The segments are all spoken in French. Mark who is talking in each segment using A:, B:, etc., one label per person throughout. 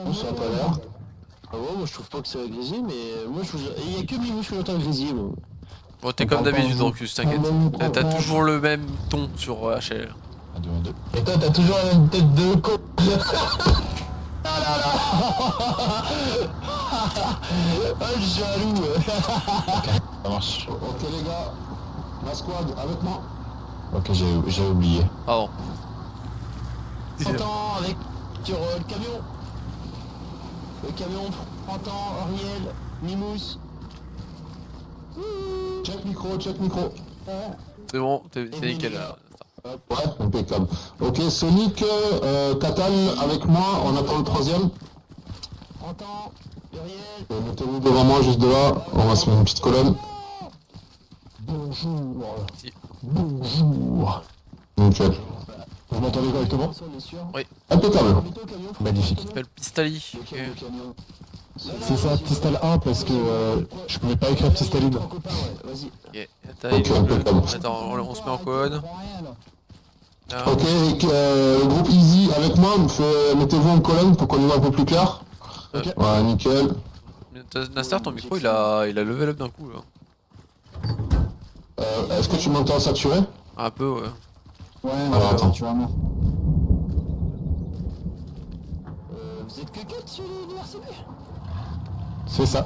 A: On ça a pas l'air. Ah ouais, moi je trouve pas que c'est agrésé, mais moi je trouve... Il y a que Mimouche que j'entends agrésé, moi.
B: Bon, t'es comme d'habitude, Rocus, t'inquiète. T'as toujours le même ton sur HL.
C: 1, 2, 1, 2.
A: Et toi, t'as toujours la même tête de con. Ah là là. Ah, le jaloux.
C: Ça marche.
A: Ok les gars, la squad avec moi.
C: Ok, j'ai oublié.
B: Pardon.
A: Printemps avec sur le camion. Le camion, Printemps, Ariel, Mimousse.
C: Check micro, check micro.
B: C'est bon, t'es nickel là.
C: Ouais, impeccable. Ok, Sonic, Katal avec moi, on attend le troisième.
A: Printemps, Uriel.
C: Mettez-vous devant moi, juste de là, on va se mettre une petite colonne.
A: Bonjour.
B: Si.
A: Bonjour.
C: Nickel.
A: Vous m'entendez correctement?
B: Oui.
C: Impeccable.
A: Magnifique.
B: Le Pistali. Ok.
A: C'est ça, Pistal 1 parce que je pouvais pas écrire Pistaline.
B: Ok. Attends,
C: Ok, impeccable.
B: attends, on se met en code. Là.
C: Ok, le groupe Easy avec moi, mettez-vous en colonne pour qu'on y voit un peu plus clair.
B: Ok.
C: Voilà, nickel.
B: Nasser, ton micro il a level up d'un coup là.
C: Est-ce que tu m'entends saturé?
B: Un peu, ouais.
A: Ouais,
C: Alors, attends.
A: tu vas vous êtes que 4 sur l'URCB?
C: C'est ça.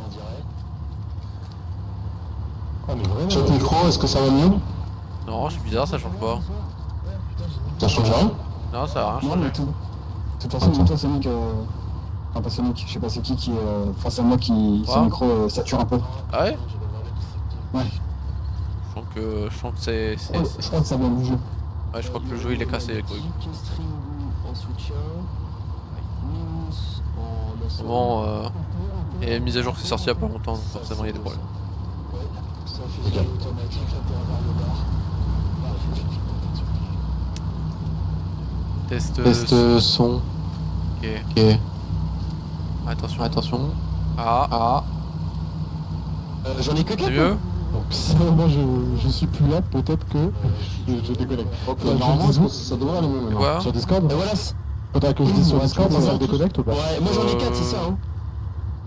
A: Oh mais vraiment.
C: Check micro, est-ce que ça va mieux?
B: Non, c'est bizarre, ça change pas.
C: Ça change rien?
B: Non, ça a rien
A: Non
B: changé.
A: mais tout. De toute façon, toi Sonic, enfin pas Sonic, je sais pas c'est qui est face à moi qui son micro sature un peu.
B: Ah ouais?
A: Ouais.
B: Je sens que c'est.
A: Je crois que ça vient du jeu.
B: Ouais, je crois que le jeu il est cassé les couilles. Bon, et mise à jour qui est sortie il y a pas longtemps, donc forcément il y a des problèmes. Test
C: son.
B: Ok.
C: Ok.
B: Attention, attention. Ah.
A: J'en ai que 4.
B: C'est mieux?
A: Donc si moi je suis plus là, peut-être que je déconnecte.
C: Ok,
A: Faudra que je
C: normalement,
A: dise où
C: ça devrait aller mieux maintenant.
B: Quoi?
A: Sur Discord. Et voilà. Faudra que je dise sur Discord si ça me déconnecte ou pas. Ouais, moi j'en ai 4, c'est ça hein.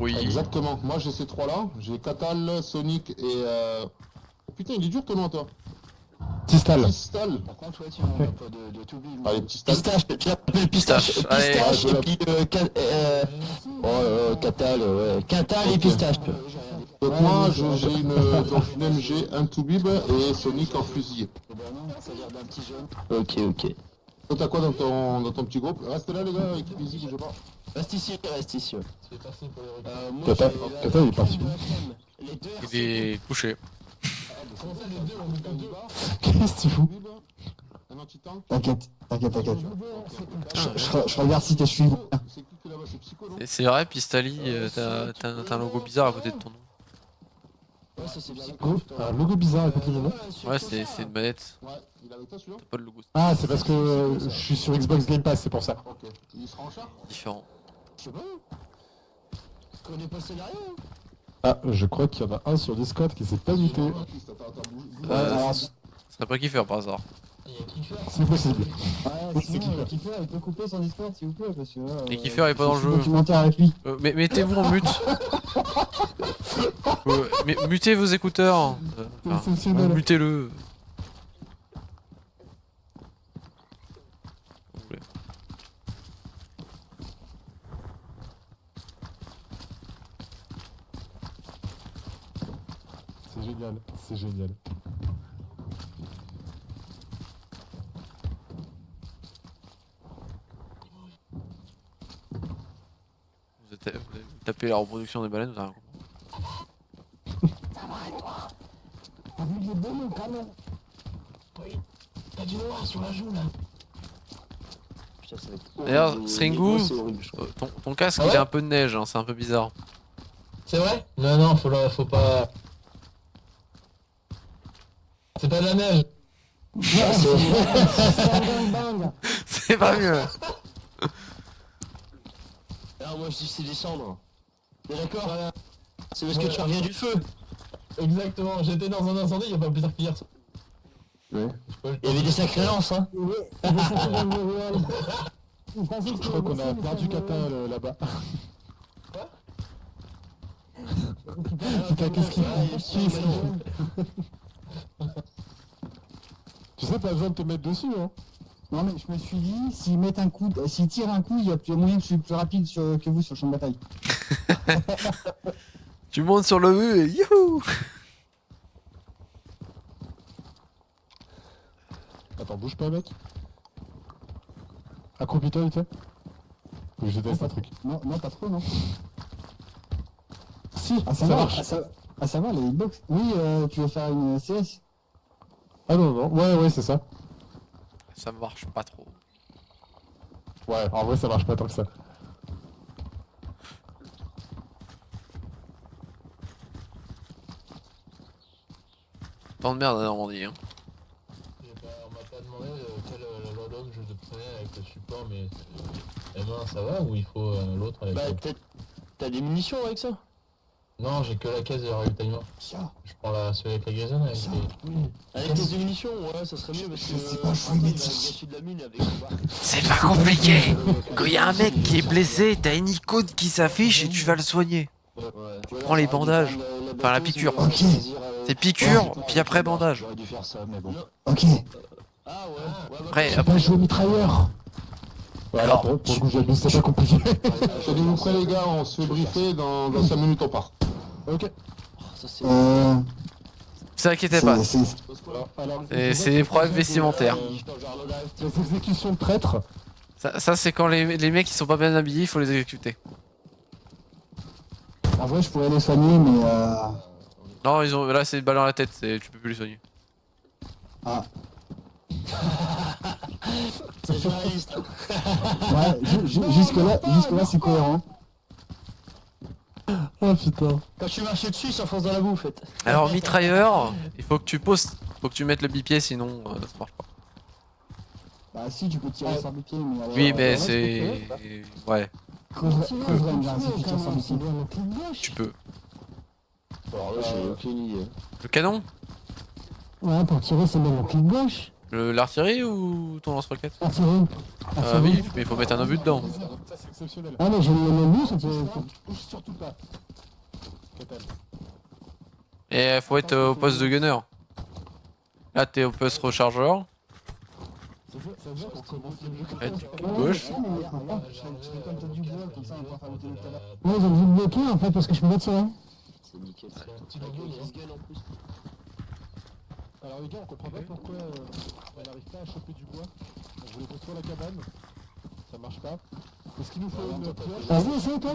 B: Oui.
C: Exactement. Moi j'ai ces trois-là. J'ai Katal, Sonic et Oh putain, il est dur ton nom toi.
A: Tistal.
C: Pistal.
A: Par contre, ouais, tu n'as pas de tout bille.
C: Allez, Pistal.
A: Pistache, tu l'appelles Pistache.
B: Pistache, allez.
A: Pistache et puis Catal, ouais. Catal et
C: Ok.
A: Pistache.
C: Donc moi j'ai une MG, un Toubib et Sonic en fusillé.
A: Ok.
C: Toi t'as quoi dans ton petit groupe? Reste là les gars, équipe Easy, bougez pas.
A: Reste ici.
C: moi,
A: Catal, il est parti.
B: Il est couché.
A: Qu'est-ce que tu fous?
C: Un anti-tank.
A: T'inquiète. Je regarde si t'es suivi.
C: C'est qui là-bas? C'est Psycho non?
B: C'est vrai, Pistali, t'as un logo bizarre à côté de ton nom.
A: Ouais, ça c'est Psycho. Un logo bizarre à côté de moi.
B: Ouais, c'est une manette.
C: Ouais, il est avec toi celui-là?
B: T'as pas de logo.
A: Ah, c'est parce que je suis sur Xbox Game Pass, c'est pour ça.
C: Ok. Il sera en char?
B: Différent.
A: Je sais pas. Je connais pas le scénario.
D: Ah, je crois qu'il y en a un sur Discord qui s'est pas muté.
B: C'est pas Kiffer par hasard.
D: C'est possible.
A: Ouais, sinon, Kiffer, il peut couper son Discord s'il vous plaît, parce que là...
B: Et Kiffer est pas dans le jeu.
A: Documentaire avec lui.
B: Mais mettez-vous en mute. Mais mutez vos écouteurs.
D: Exceptionnel.
B: Mutez-le. Vous voulez.
D: C'est génial.
B: Vous tapez la reproduction des baleines, vous avez rien compris.
A: T'as vu les beaux mon canon? Oui. T'as du noir sur la joue là. Putain, ça va être...
B: D'ailleurs, Stringu, ton casque il est un peu de neige, hein, c'est un peu bizarre.
E: C'est vrai? Non, faut pas... C'est pas de la neige.
B: C'est pas mieux.
A: Alors moi je dis c'est des cendres. T'es d'accord? C'est parce que tu reviens du feu.
E: Exactement, j'étais dans un incendie il y a pas plus tard qu'hier.
C: Ouais.
A: Il y avait des sacrés lances hein.
D: Je crois qu'on a perdu Kata là-bas. Putain, qu'est-ce qu'il fait? Qu'est-ce qu'il fait? Tu sais, pas besoin de te mettre dessus, hein.
F: Non mais je me suis dit, s'ils tirent un coup, il y a plus moyen que je suis plus rapide que vous sur le champ de bataille.
B: Tu montes sur le mur et youhou.
D: Attends, bouge pas, mec. Accroupis-toi, vite fait. Faut que je teste un truc.
F: Non, pas trop, non.
D: Si,
F: Ah ça va, ça va, les hitbox. Oui, tu veux faire une CS?
D: Ah non, non, ouais, c'est ça.
B: Ça marche pas trop.
D: Ouais, en vrai, ça marche pas tant que ça.
B: Tant de merde à Normandie, hein.
E: On m'a pas demandé quel loadout je te prenais avec le support, mais M1 ça va ou il faut l'autre avec
A: Bah, peut-être. T'as des munitions avec ça?
E: Non, j'ai que la caisse de ravitaillement.
F: Ça,
E: Je prends celui avec la gazonne avec les...
A: Avec tes munitions, ouais, ça serait mieux parce que.
F: sais pas, je
A: après,
F: vais
A: il
F: mettre
A: va
F: ça.
A: gâcher de la mine avec le bar.
B: C'est pas compliqué. Quand y a un mec qui est blessé, t'as une icône qui s'affiche et tu vas le soigner.
A: Ouais.
B: Tu prends les bandages. Enfin, la piqûre.
F: Ok.
B: C'est piqûre, puis après bandage.
C: J'aurais dû faire ça, mais bon.
F: ok.
A: Ah ouais.
B: Après,
F: J'ai pas joué au mitrailleur.
D: Ouais,
B: Alors,
D: alors, pour le coup, j'abuse, c'est pas compliqué.
C: Tenez-vous prêts, les gars, on se fait briefer dans 5 minutes, on part.
D: Ok.
A: Ça c'est.
B: vous inquiétez pas.
D: Alors,
B: C'est des problèmes vestimentaires.
D: Les exécutions de traîtres.
B: Ça c'est quand les mecs qui sont pas bien habillés, il faut les exécuter.
F: En vrai, je pourrais les soigner, mais
B: Non, là c'est une balle dans la tête, tu peux plus les soigner.
F: ah.
A: C'est journaliste.
F: Ouais, jusque là, c'est cohérent.
D: Oh putain.
A: Quand je suis marché dessus, il s'enfonce dans la boue en fait.
B: Alors mitrailleur, il faut que tu poses, faut que tu mettes le bipied sinon ça marche pas.
F: Bah si, tu peux tirer sur des pieds, mais...
B: Oui mais
F: ouais,
B: c'est... Ouais,
F: Cause range, hein, si tu tires sur des pieds.
B: tu peux.
A: Alors là, j'ai aucune idée.
B: Le canon?
F: Ouais, pour tirer, c'est bien le clic gauche.
B: L'artillerie ou ton lance-roquette?
F: Artillerie.
B: Ah oui, mais il faut mettre un obus dedans.
D: Ça, c'est exceptionnel.
F: Ah mais j'ai le même but, ça
D: Touche surtout pas. Katal.
B: Et faut être au poste de gunner. Là t'es au poste rechargeur.
D: Ça veut dire qu'on commence le jeu.
B: Et tu cliques gauche.
F: Ouais, ils ont dû me bloquer en fait parce que je peux pas tirer.
A: C'est nickel.
E: C'est un petit
A: Avec
E: logo,
A: le
E: hein.
A: X-Gun en plus.
D: Alors les gars, on comprend pas pourquoi on n'arrive pas à choper du bois. On voulait construire la cabane. Ça marche pas. Est-ce qu'il nous faut une pioche?
F: Vas-y, essaye toi.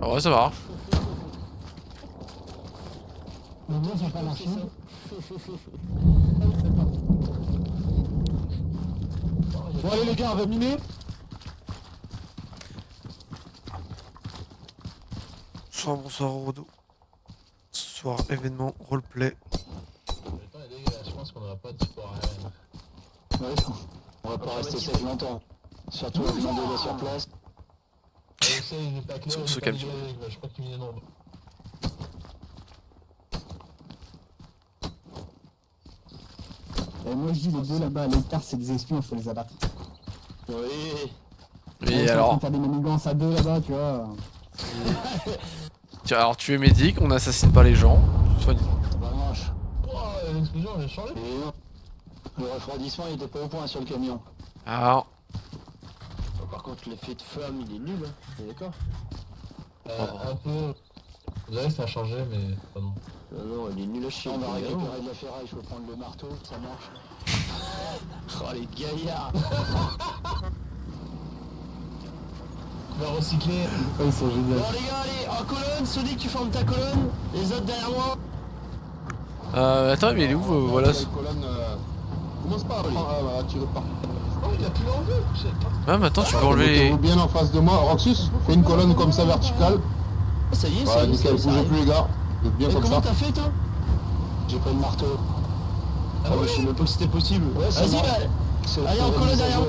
B: Ah ouais ça marche.
F: Mais moi, ça n'a pas marché.
D: Bon allez les gars, on va miner.
B: Bonsoir Rodo. Ce soir événement roleplay.
E: Le temps est dégueulasse, je pense qu'on n'aura pas de support aérien.
C: Ouais, on va pas rester safe longtemps. Surtout avec mon dégâts sur place.
E: Essaye, il est pas clair,
B: Sur
E: il est
B: ce
E: pas
B: calme.
E: dégagé, je crois qu'il met des nombres.
F: Et moi, je dis les deux là-bas à l'écart, c'est des espions, il faut les abattre.
A: Oui.
B: Et alors,
F: T'as des manigances à deux là-bas, tu vois.
B: alors tu es médic, on n'assassine pas les gens. Tu soignes.
C: Bah manche.
E: Oh, l'explosion elle a changé.
C: Et non. Le refroidissement il était pas au point sur le camion.
B: Alors,
A: Par contre, l'effet de flamme, il est nul. Hein. T'es d'accord?
E: Un peu. Vous savez, ça a changé, mais pas non.
A: Non, il est nul à chier.
C: On va récupérer de la ferraille, je peux prendre le marteau, ça marche.
A: Oh, les gaillards.
E: On va recycler.
D: Oh, ils sont géniaux.
A: Bon, les gars, allez, en colonne. Sonic, tu formes ta colonne. Les autres derrière moi.
B: attends, mais il est où voilà.
C: La colonne, commence pas à tirer par.
E: Oh, il a plus enlevé. Je sais pas.
B: Ah mais attends, tu peux enlever les...
C: Mettez-vous bien en face de moi. Roxus, fais une colonne comme ça verticale.
A: Ça y est,
C: Voilà, nickel, bougez
A: arrive.
C: plus les gars. Vous êtes bien
A: Et
C: comme
A: comment
C: ça.
A: t'as fait, toi?
C: J'ai pas de marteau.
A: Ah ouais, je sais même pas que c'était possible.
C: Ouais, c'est
A: Vas-y,
C: bon.
A: bah, allez, en colonne derrière moi.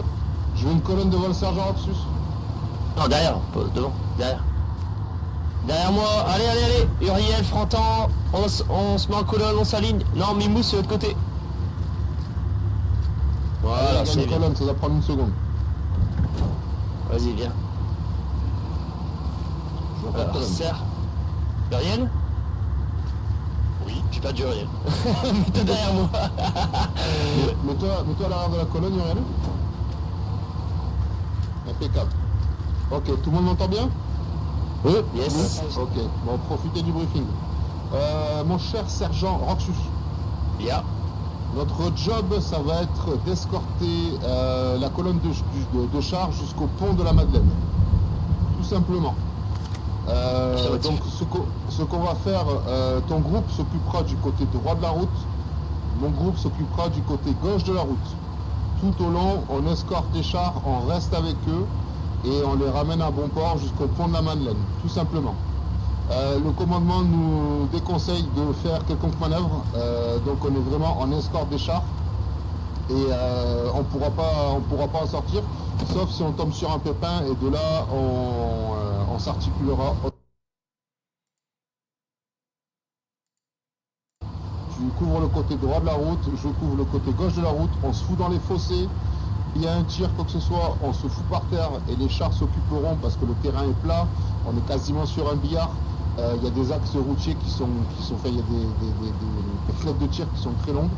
C: Je veux une colonne devant le sergent Roxus.
A: Non, derrière, pas devant, derrière. Derrière moi, allez, allez, allez. Uriel, Frantan, on se met en colonne, on s'aligne. Non, Mimou, c'est de l'autre côté. Voilà,
C: Allez,
A: c'est
C: gagne
A: bien.
C: colonne, ça va prendre une seconde.
A: Vas-y, viens.
C: Je vois pas de
A: Alors,
C: colonne.
A: serre. Gabriel? Oui, j'ai pas du rien. Mets-toi derrière moi.
C: Mets-toi à l'arrière de la colonne, Uriel. Impeccable. Ok, tout le monde m'entend bien?
A: Oui, yes.
C: Ok, bon, profitez du briefing. Mon cher sergent Roxus,
A: Yeah.
C: notre job, ça va être d'escorter la colonne de chars jusqu'au pont de la Madeleine. Tout simplement.
A: Affirmatif.
C: Donc ce qu'on va faire, ton groupe s'occupera du côté droit de la route, mon groupe s'occupera du côté gauche de la route. Tout au long, on escorte les chars, on reste avec eux et on les ramène à bon port jusqu'au pont de la Madeleine, tout simplement. Le commandement nous déconseille de faire quelconque manœuvre, donc on est vraiment en escorte des chars et on pourra pas en sortir, sauf si on tombe sur un pépin et de là on s'articulera. Tu couvres le côté droit de la route, je couvre le côté gauche de la route, on se fout dans les fossés, il y a un tir, quoi que ce soit, on se fout par terre et les chars s'occuperont parce que le terrain est plat, on est quasiment sur un billard, il y a des axes routiers qui sont faits, il y a des flèches de tir qui sont très longues,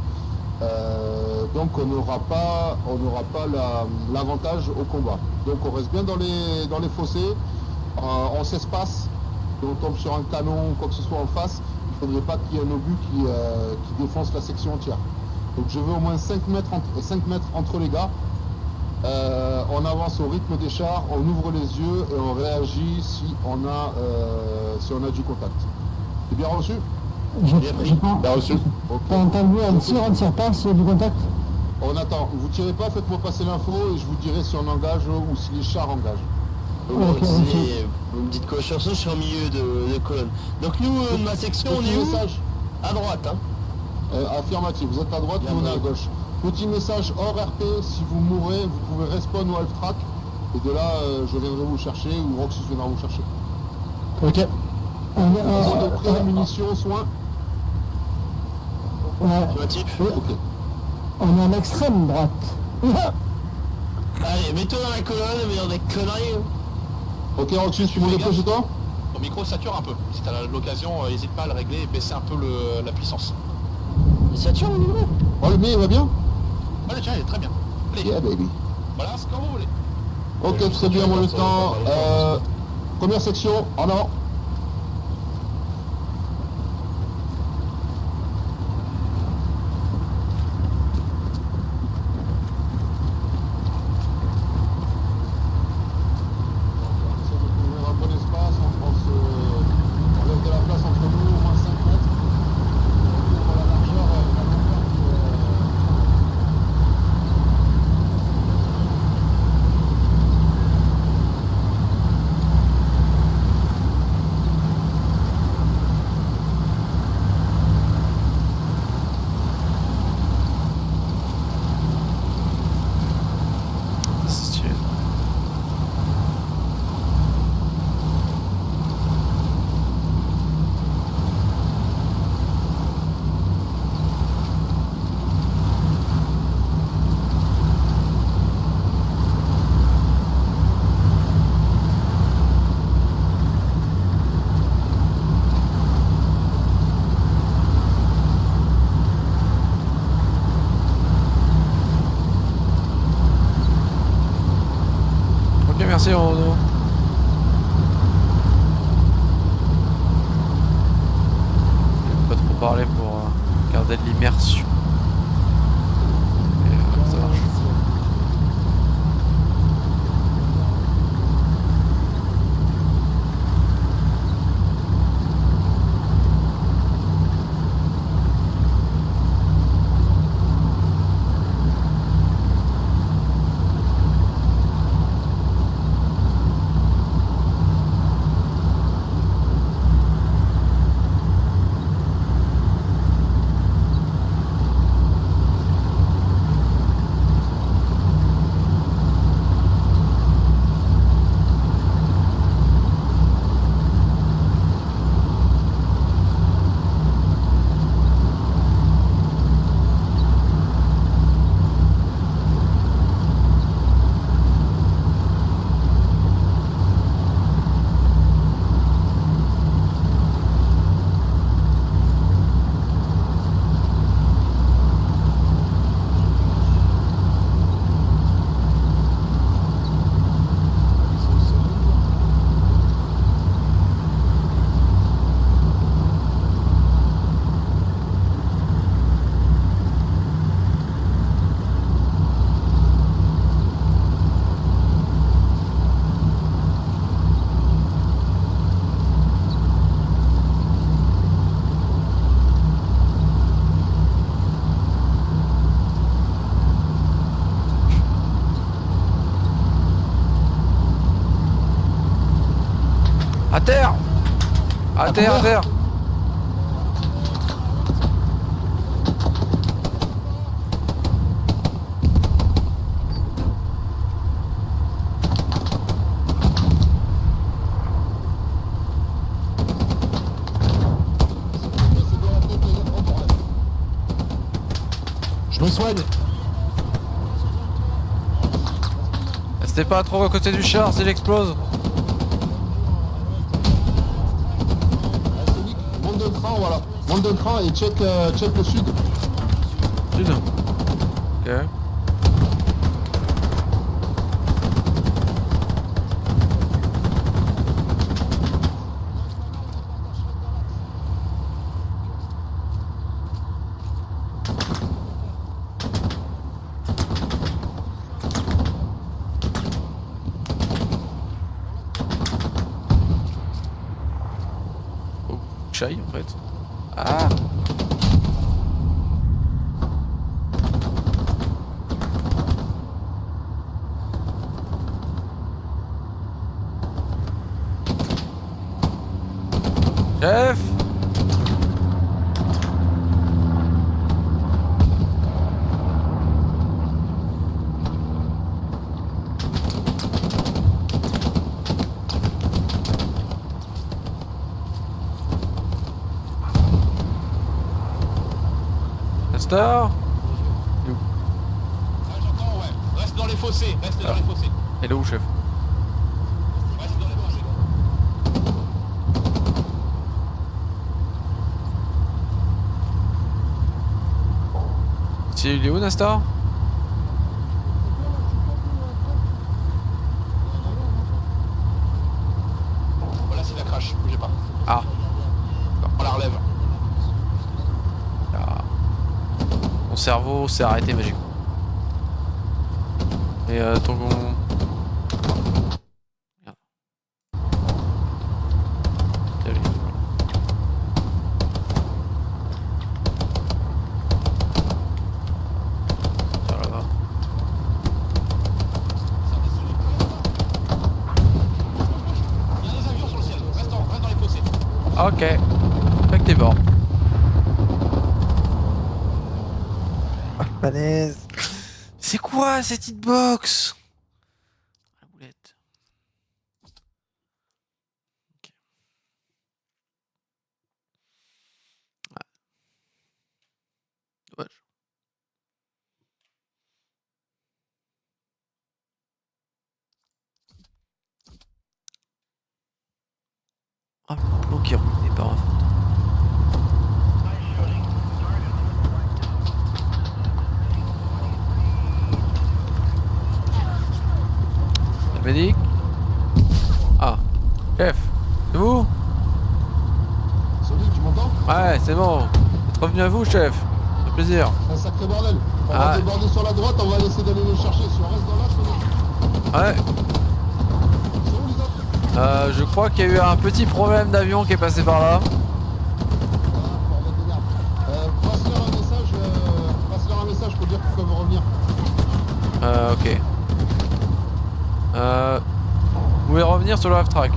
C: donc on n'aura pas l'avantage au combat. Donc on reste bien dans les fossés, on s'espace, et on tombe sur un canon ou quoi que ce soit en face, il ne faudrait pas qu'il y ait un obus qui défonce la section entière. Donc je veux au moins 5 mètres entre les gars. On avance au rythme des chars, on ouvre les yeux et on réagit si on a du contact. C'est bien reçu?
A: Bien pris.
C: Bien reçu. Ok.
F: T'as entendu un tir, on ne tire pas s'il y a du contact?
C: On attend. Vous tirez pas, faites-moi passer l'info et je vous dirai si on engage ou si les chars engagent.
A: Donc,
F: Ok,
A: vous me dites quoi? Je suis en milieu de colonne. Donc nous, ma section, on
C: Petit
A: est où?
C: message.
A: À droite, hein.
C: Affirmatif, vous êtes à droite,
A: Bien
C: vous on est à
A: joué.
C: gauche. Petit message hors RP, si vous mourrez, vous pouvez respawn ou half track. Et de là, je viendrai vous chercher ou Roxus viendra vous chercher.
F: Ok. On est,
C: Attention de près, munitions, soins.
F: ouais,
A: Affirmatif.
C: Ok.
F: on est en extrême droite.
A: Allez, mets-toi dans la colonne, mais dans des conneries.
C: Ok, Roxus, tu montes le chez toi?
G: Ton micro sature un peu. Si t'as l'occasion, n'hésite pas à le régler et baisser un peu la puissance.
A: Il sature le micro?
C: Oh, le mien, il va bien?
G: Allez, tiens, il est très bien. Allez,
C: Yeah, baby.
G: voilà, c'est quand vous voulez.
C: Ok, très bien, mon lieutenant. Première section, en avant. Essaie de trouver un bon espace, on laisse de la place entre nous, au moins 5 mètres. On couvre la largeur, la longueur
B: C'est stylé. Ok, merci Renaud. Pas trop parler pour garder de l'immersion. Et, ça marche. À terre. À terre, à terre.
D: Je me soigne.
B: Restez pas trop à côté du char s'il explose.
C: Sonic, monte d'un cran, voilà. Monte d'un cran et check le sud.
B: Sud. Ok. Chai en fait. Ah. Chef. Nestor.
G: J'entends, ouais. Reste dans les fossés, reste dans les fossés.
B: Elle est où, chef?
G: Reste dans les fossés.
B: Il est où, Nestor?
G: Voilà, c'est la crash, bougez pas.
B: Ah.
G: On la relève.
B: Ah. Mon cerveau s'est arrêté magiquement. Et ton... Merde. Salut. Par là-bas.
G: Il y a des avions sur le ciel, reste dans les fossés.
B: Ok. Fait que t'es mort. Balèze. C'est quoi cette hitbox? La boulette. Ok. Ouais. Dommage. Ah, le plan qui est ruiné par un fantôme. La médic. Ah, chef, c'est vous?
C: Sonic, tu m'entends?
B: Ouais, c'est bon. Vous êtes revenu à vous, chef. Ça fait plaisir.
C: Un sacré bordel. On
B: Ah.
C: va déborder sur la droite, on va essayer d'aller les chercher. Si on reste dans l'axe,
B: Ouais.
C: ils sont où les autres?
B: Je crois qu'il y a eu un petit problème d'avion qui est passé par là.
C: Passe-leur un message pour dire qu'ils peuvent revenir.
B: Ok. Vous pouvez revenir sur le half track.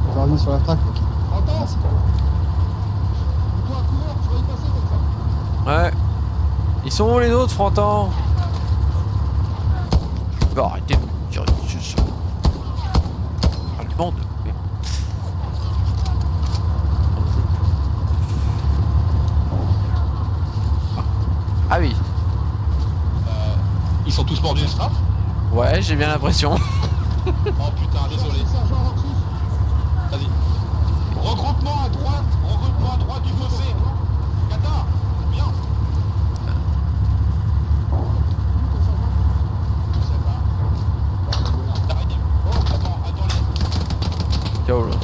F: On va revenir sur la track, ok.
C: Entends? Toi, coureur, tu vas y passer comme ça.
B: Ouais. Ils sont où les autres, Frontan? Bah, arrêtez de me tirer dessus sur... Allemand de couper. Ah oui.
G: Ils sont tous morts d'une strafe.
B: Ouais, j'ai bien l'impression.
G: Oh putain, désolé.
C: Sergent Roxus.
G: Vas-y. Regroupement à droite du fossé. Qatar, bien. Je sais pas. Arrêtez. Oh, attends les.
B: Ciao là.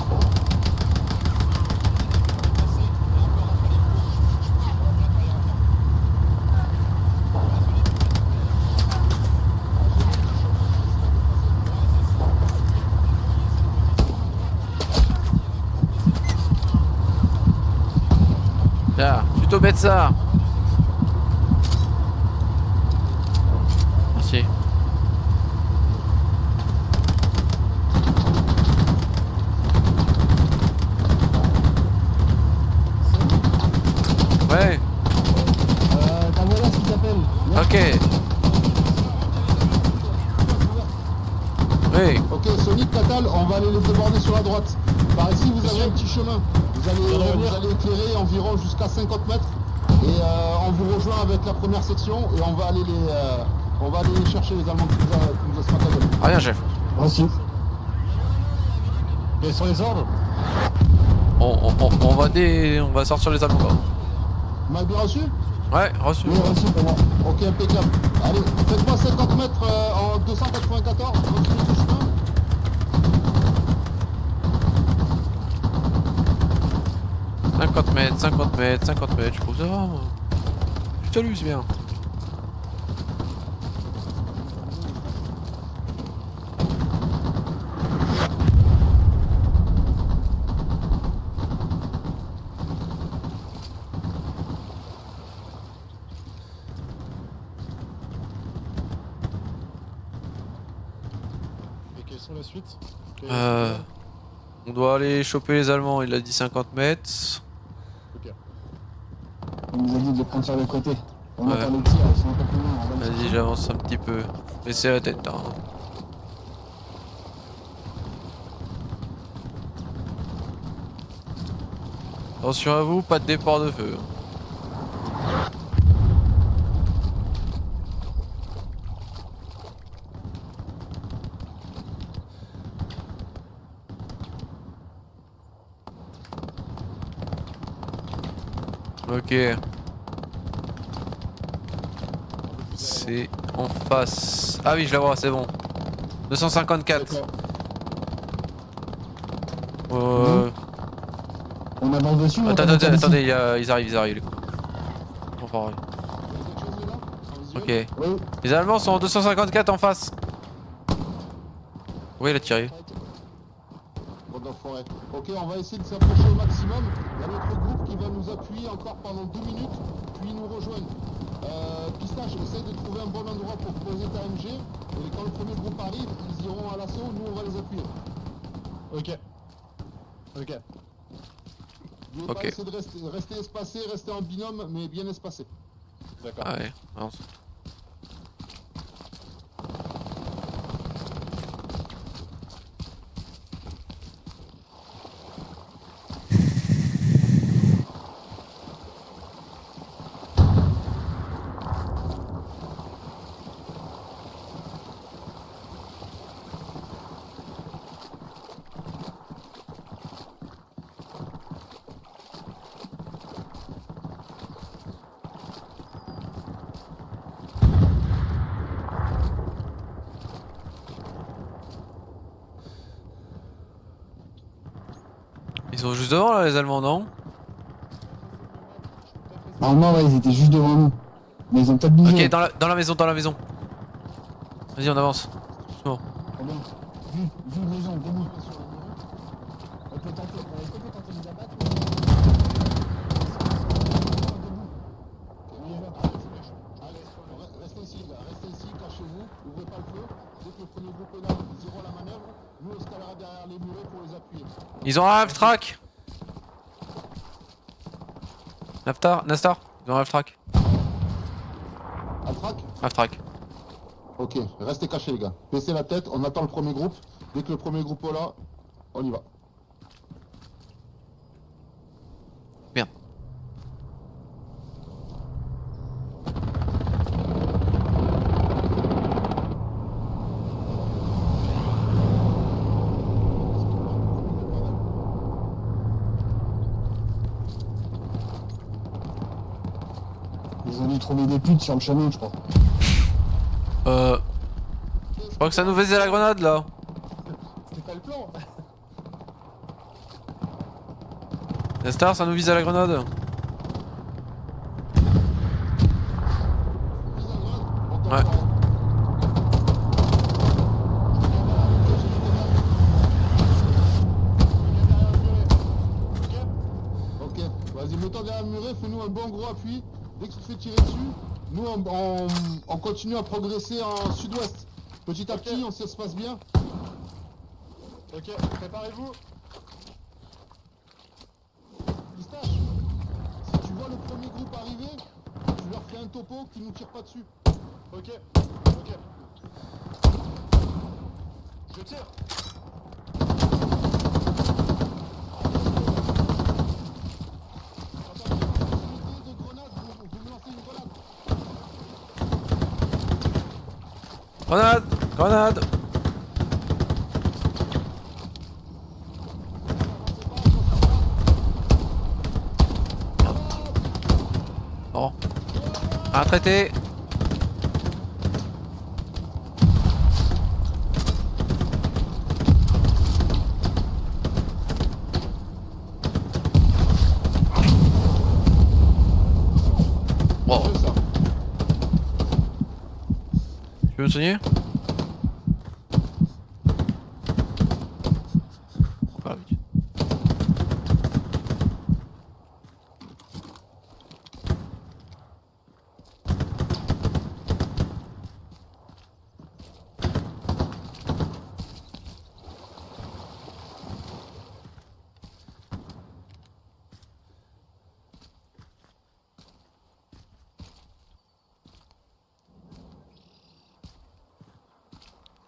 B: Là, plutôt bête ça. Merci.
C: Sonic, Catal, on va aller les déborder sur la droite. Par ici, vous avez un petit chemin. Vous allez éclairer environ jusqu'à 50 mètres. Et on vous rejoint avec la première section et on va aller les chercher, les Allemands qui nous ont smatagés.
B: Rien, chef.
F: Reçu.
D: Quels sont les ordres?
B: On va sortir les Allemands. Quoi.
C: Vous m'avez bien reçu?
B: Ouais, reçu.
F: Oui, reçu pour moi.
C: Ok, impeccable. Allez, faites-moi 50 mètres en 294, continuez le chemin.
B: « 50 mètres, 50 mètres, 50 mètres, je trouve ça va moi. Je t'allume, c'est bien.
D: Et quelles sont la suite?
B: On doit aller choper les Allemands, il a dit 50 mètres.
F: Il nous a dit de les prendre sur le côté. On
B: Ouais.
F: entend les tirs, ils sont un peu plus loin. On va les
B: Vas-y,
F: chercher.
B: j'avance un petit peu. Baissez la tête. Hein. Attention à vous, pas de départ de feu. Ok. C'est en face. Ah oui, je la vois, c'est bon. 254.
F: On avance dessus. on
B: Attends,
F: commence par ici.
B: attendez, ils arrivent. Les coups. Enfin, ouais. Ok.
F: Oui.
B: Les Allemands sont en 254 en face. Oui, il a tiré.
C: Bon, dans la forêt. Ok, on va essayer de s'approcher au maximum. Il y a notre groupe qui va nous appuyer encore pendant 2 minutes, puis nous rejoindre. Pistache, essaye de trouver un bon endroit pour poser ta MG. Et quand le premier groupe arrive, ils iront à l'assaut, nous on va les appuyer.
D: Ok. Ok.
C: N'oubliez
B: Ok.
C: pas essayer de rester espacé, rester en binôme, mais bien espacé.
D: D'accord.
B: Ah ouais, avance. Ils sont juste devant là, les Allemands, non?
F: Normalement, ouais, ils étaient juste devant nous. Mais ils ont peut-être bougé.
B: Ok, dans la maison, Vas-y, on avance. Doucement.
F: Très bien. Vu maison, debout. On peut tenter. Est-ce qu'on peut tenter de les abattre
C: Allez, restez ici, les gars, restez ici, cachez-vous, ouvrez pas le feu. Dès que le premier groupe est là, ils iront à la manœuvre. Nous, on se calera derrière les murets pour les appuyer.
B: Ils ont un half-track. Nastar, ils ont un half-track.
C: Altrac?
B: Half-track.
C: Ok, restez cachés, les gars. Baissez la tête, on attend le premier groupe. Dès que le premier groupe est là, on y va.
B: Bien.
F: Ils ont dû trouver des putes sur le chemin, je crois.
B: Je crois que ça nous faisait la grenade là.
D: C'était pas le plan.
B: Nastar, ça nous vise à la grenade. Ouais.
C: Ok, vas-y, mets-toi derrière le muret, fais-nous un bon gros appui. Dès que tu te fais tirer dessus, nous on continue à progresser en sud-ouest. Petit à petit, on s'espace bien.
D: Ok, préparez-vous.
C: Pistache, si tu vois le premier groupe arriver, tu leur fais un topo qui nous tire pas dessus.
D: Ok. Ok.
G: Je tire.
C: De grenade, vous me lancez une grenade.
B: Grenade! Grenade! Bon. Un traité! Bon,
C: C'est ça.
B: tu veux me soigner? Ah oui.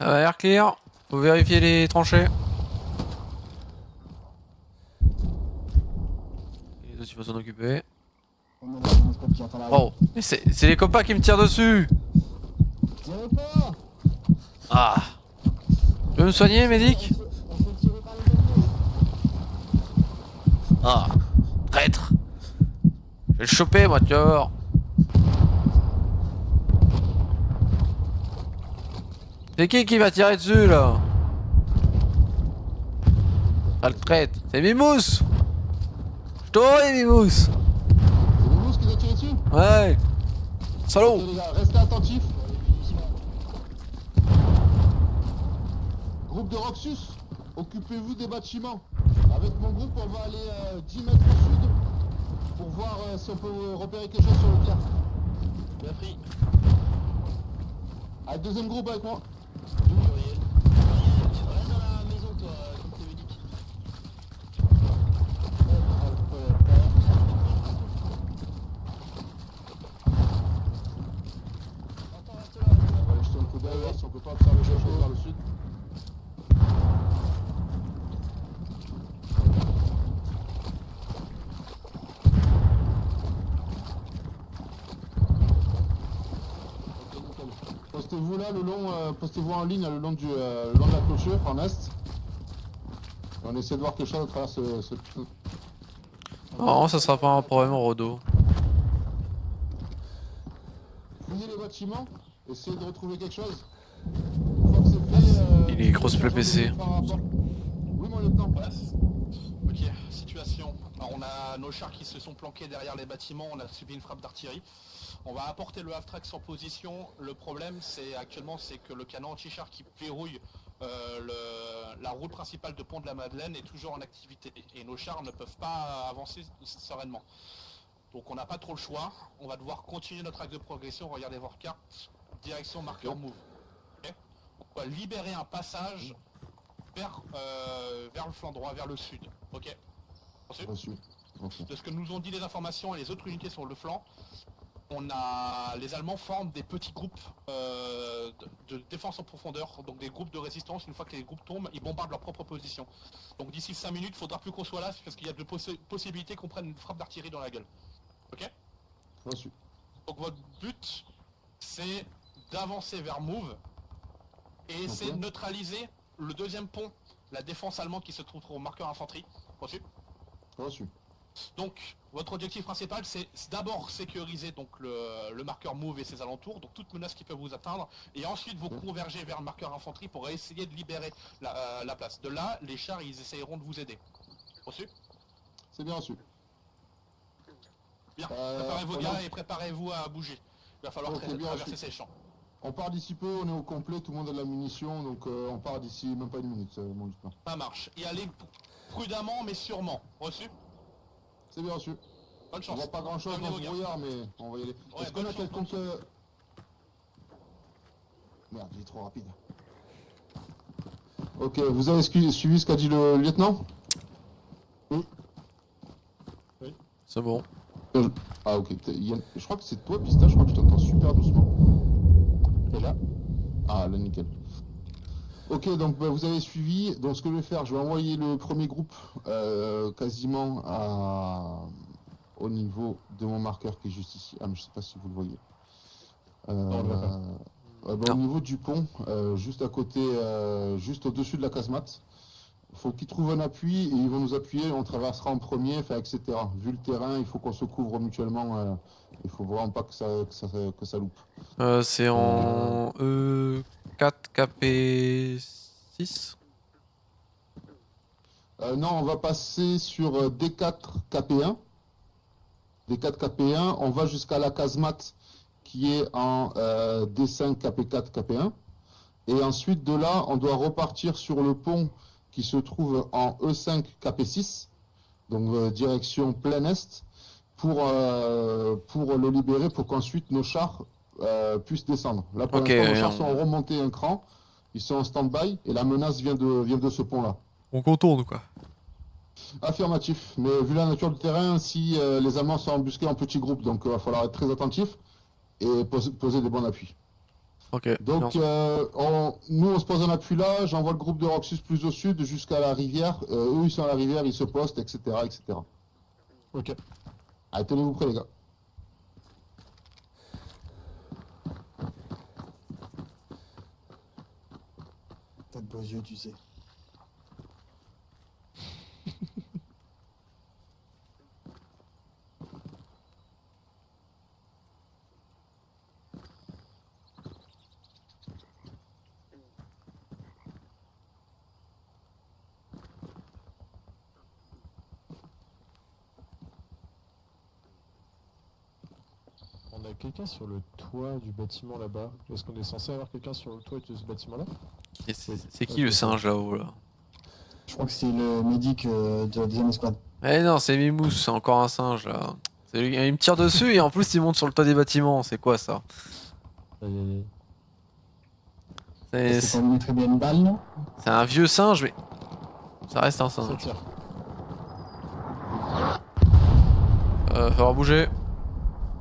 B: Air clear, faut vérifier les tranchées. Et les autres il faut s'en occuper.
F: On a un scope qui attend la
B: Oh, mais c'est les copains qui me tirent dessus.
F: Tirez pas.
B: Ah. Tu veux me soigner, médic?
F: On se fait tirer par les alliés.
B: Ah, traître. Je vais le choper moi, tu vas voir. C'est qui va tirer dessus là? Ah le traître, c'est Mimous. Je t'aurai Mimous.
C: C'est Mimous qui nous a tiré dessus.
B: Ouais. Salaud.
C: Ok les gars, restez attentifs. Groupe de Roxus, occupez-vous des bâtiments. Avec mon groupe, on va aller 10 mètres au sud pour voir si on peut repérer quelque chose sur le clair.
E: Bien pris.
C: Allez, deuxième groupe avec moi.
E: D'où Muriel? Muriel, tu restes dans la maison toi, comme tu me dis. Attends, reste là.
C: On va aller jeter un coup d'œil, voir si on peut pas observer quelque chose vers le sud. Ok, nickel. Postez-vous là, le long, postez-vous en ligne le long, le long de la clôture, en est. Et on essaie de voir quelque chose à travers ce putain de-
B: Non, ça sera pas un problème au Rodo.
C: Fouillez les bâtiments, essayez de retrouver quelque chose. Une fois que c'est fait,
B: Il est grosse plaie PC.
C: Oui, mon lieutenant.
G: Voilà. Ok, situation. Alors, on a nos chars qui se sont planqués derrière les bâtiments, on a subi une frappe d'artillerie. On va apporter le Avtrax en position. Le problème, c'est actuellement, c'est que le canon anti-char qui verrouille la route principale de Pont de la Madeleine est toujours en activité. Et nos chars ne peuvent pas avancer sereinement. Donc on n'a pas trop le choix. On va devoir continuer notre axe de progression. Regardez votre carte. Direction marqueur move. Ok, on va libérer un passage vers le flanc droit, vers le sud. Ok. Ensuite,
C: Reçu. Ok.
G: de ce que nous ont dit les informations et les autres unités sur le flanc, les Allemands forment des petits groupes de défense en profondeur, donc des groupes de résistance. Une fois que les groupes tombent, ils bombardent leur propre position. Donc d'ici 5 minutes, il faudra plus qu'on soit là parce qu'il y a de possibilités qu'on prenne une frappe d'artillerie dans la gueule. Ok?
C: Reçu.
G: Donc votre but, c'est d'avancer vers Move et essayer de neutraliser le deuxième pont, la défense allemande qui se trouve au marqueur infanterie. Reçu?
C: Reçu.
G: Donc, votre objectif principal, c'est d'abord sécuriser donc le marqueur Move et ses alentours, donc toute menace qui peut vous atteindre, et ensuite vous converger vers le marqueur infanterie pour essayer de libérer la place. De là, les chars, ils essayeront de vous aider. Reçu?
C: C'est bien reçu.
G: Bien. Préparez vos
C: on
G: gars
C: a-
G: et préparez-vous à bouger. Il va falloir
C: Ok, bien
G: traverser
C: reçu.
G: ces champs.
C: On part d'ici peu, on est au complet, tout le monde a de la munition, donc on part d'ici même pas une minute, mon lieutenant.
G: Ça marche. Et allez prudemment mais sûrement. Reçu?
C: C'est bien reçu.
G: Bonne
C: On
G: chance.
C: voit pas grand chose
G: Prévenez
C: dans
G: vos
C: ce
G: gars.
C: brouillard, mais on va y aller.
G: Ouais,
C: Est-ce qu'on
G: bonne
C: a
G: chance,
C: quelconque...
G: bonne
C: Merde, il est trop rapide. Ok, vous avez suivi ce qu'a dit le lieutenant?
B: C'est bon.
C: Ah ok, je crois que c'est toi Pistache, je crois que je t'entends super doucement.
D: Et là,
C: Ah là nickel. Ok, donc bah, vous avez suivi. Donc ce que je vais faire, je vais envoyer le premier groupe quasiment au niveau de mon marqueur qui est juste ici. Ah, mais je sais pas si vous le voyez.
D: on le voit pas.
C: Au niveau du pont, juste à côté, juste au-dessus de la casemate. Il faut qu'ils trouvent un appui et ils vont nous appuyer. On traversera en premier, enfin, etc. Vu le terrain, il faut qu'on se couvre mutuellement. Il faut vraiment pas que ça loupe.
B: C'est en E4 KP6.
C: Non, on va passer sur D4 KP1. D4 KP1, on va jusqu'à la casemate qui est en D5 KP4 KP1. Et ensuite de là, on doit repartir sur le pont qui se trouve en E5 KP6, donc direction plein est, pour le libérer pour qu'ensuite nos chars puissent descendre. Là, pour
B: Ok,
C: l'instant, nos chars sont remontés un cran, ils sont en stand-by et la menace vient de ce pont-là.
B: On contourne quoi.
C: Affirmatif, mais vu la nature du terrain, si les Allemands sont embusqués en petits groupes, donc il va falloir être très attentif et poser des bons appuis.
B: Ok.
C: Donc nous on se pose un appui là, j'envoie le groupe de Roxus plus au sud jusqu'à la rivière, eux ils sont à la rivière, ils se postent, etc. etc.
D: Ok.
C: Allez, tenez-vous prêts les gars.
F: T'as de beaux yeux, tu sais.
D: On a quelqu'un sur le toit du bâtiment là-bas. Est-ce qu'on est censé avoir quelqu'un sur le toit de ce bâtiment-là?
B: Et c'est qui le singe là-haut là?
F: Je crois que c'est le médic de la deuxième escouade.
B: Eh non, c'est Mimous, c'est encore un singe là. Il me tire dessus et en plus il monte sur le toit des bâtiments, c'est quoi ça?
F: C'est qu'on lui mettrait bien une balle, non?
B: C'est un vieux singe, mais ça reste un
D: Ça
B: singe.
D: tire.
B: Falloir bouger.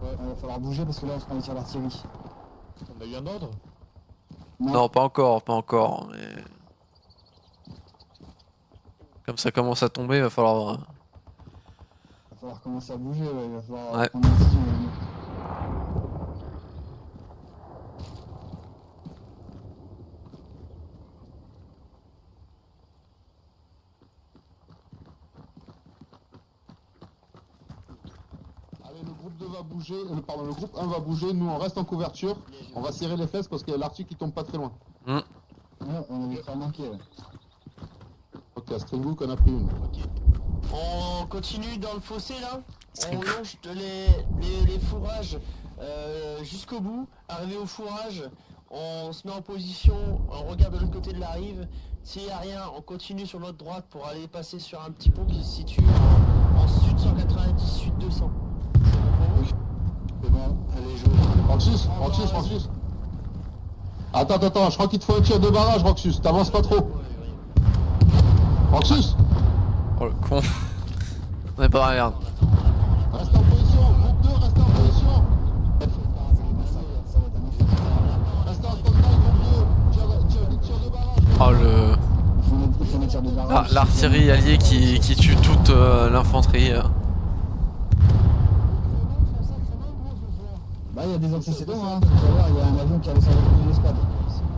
F: Il va falloir bouger parce que là on se prend les tirs d'artillerie.
D: On a eu un ordre?
B: Non, pas encore, pas encore, mais... Comme ça commence à tomber, va falloir...
F: Il va falloir commencer à bouger, ouais. Il va falloir
B: Ouais.
F: prendre une décision.
C: Allez, le groupe 2 va bouger, pardon, le groupe 1 va bouger, nous on reste en couverture, on va serrer les fesses parce qu'il y a l'artille qui tombe pas très loin.
F: Ouais, on avait pas manqué, ouais.
C: Ok, à Stringhook on a pris une.
A: On continue dans le fossé là.
B: String.
A: On longe les fourrages jusqu'au bout. Arrivé au fourrage, on se met en position, on regarde de l'autre côté de la rive. S'il n'y a rien, on continue sur notre droite pour aller passer sur un petit pont qui se situe en sud 190, sud 200. C'est bon pour vous?
F: C'est bon, allez, jouer.
C: Roxus. Attends, je crois qu'il te faut un tir de barrage, Roxus, t'avances pas trop. Roxus,
B: Oh le con. On est pas dans la merde.
C: reste en position, groupe 2, reste en position.
F: Ça va être un enfer.
C: Reste en stand-by, groupe 2, tir de barrage.
B: Oh le...
F: Il faut des tirs de barrage.
B: L'artillerie alliée qui tue toute l'infanterie.
F: Bah, il y a des antécédents, hein. Tout à l'heure, il y a un avion qui allait sortir de l'escouade.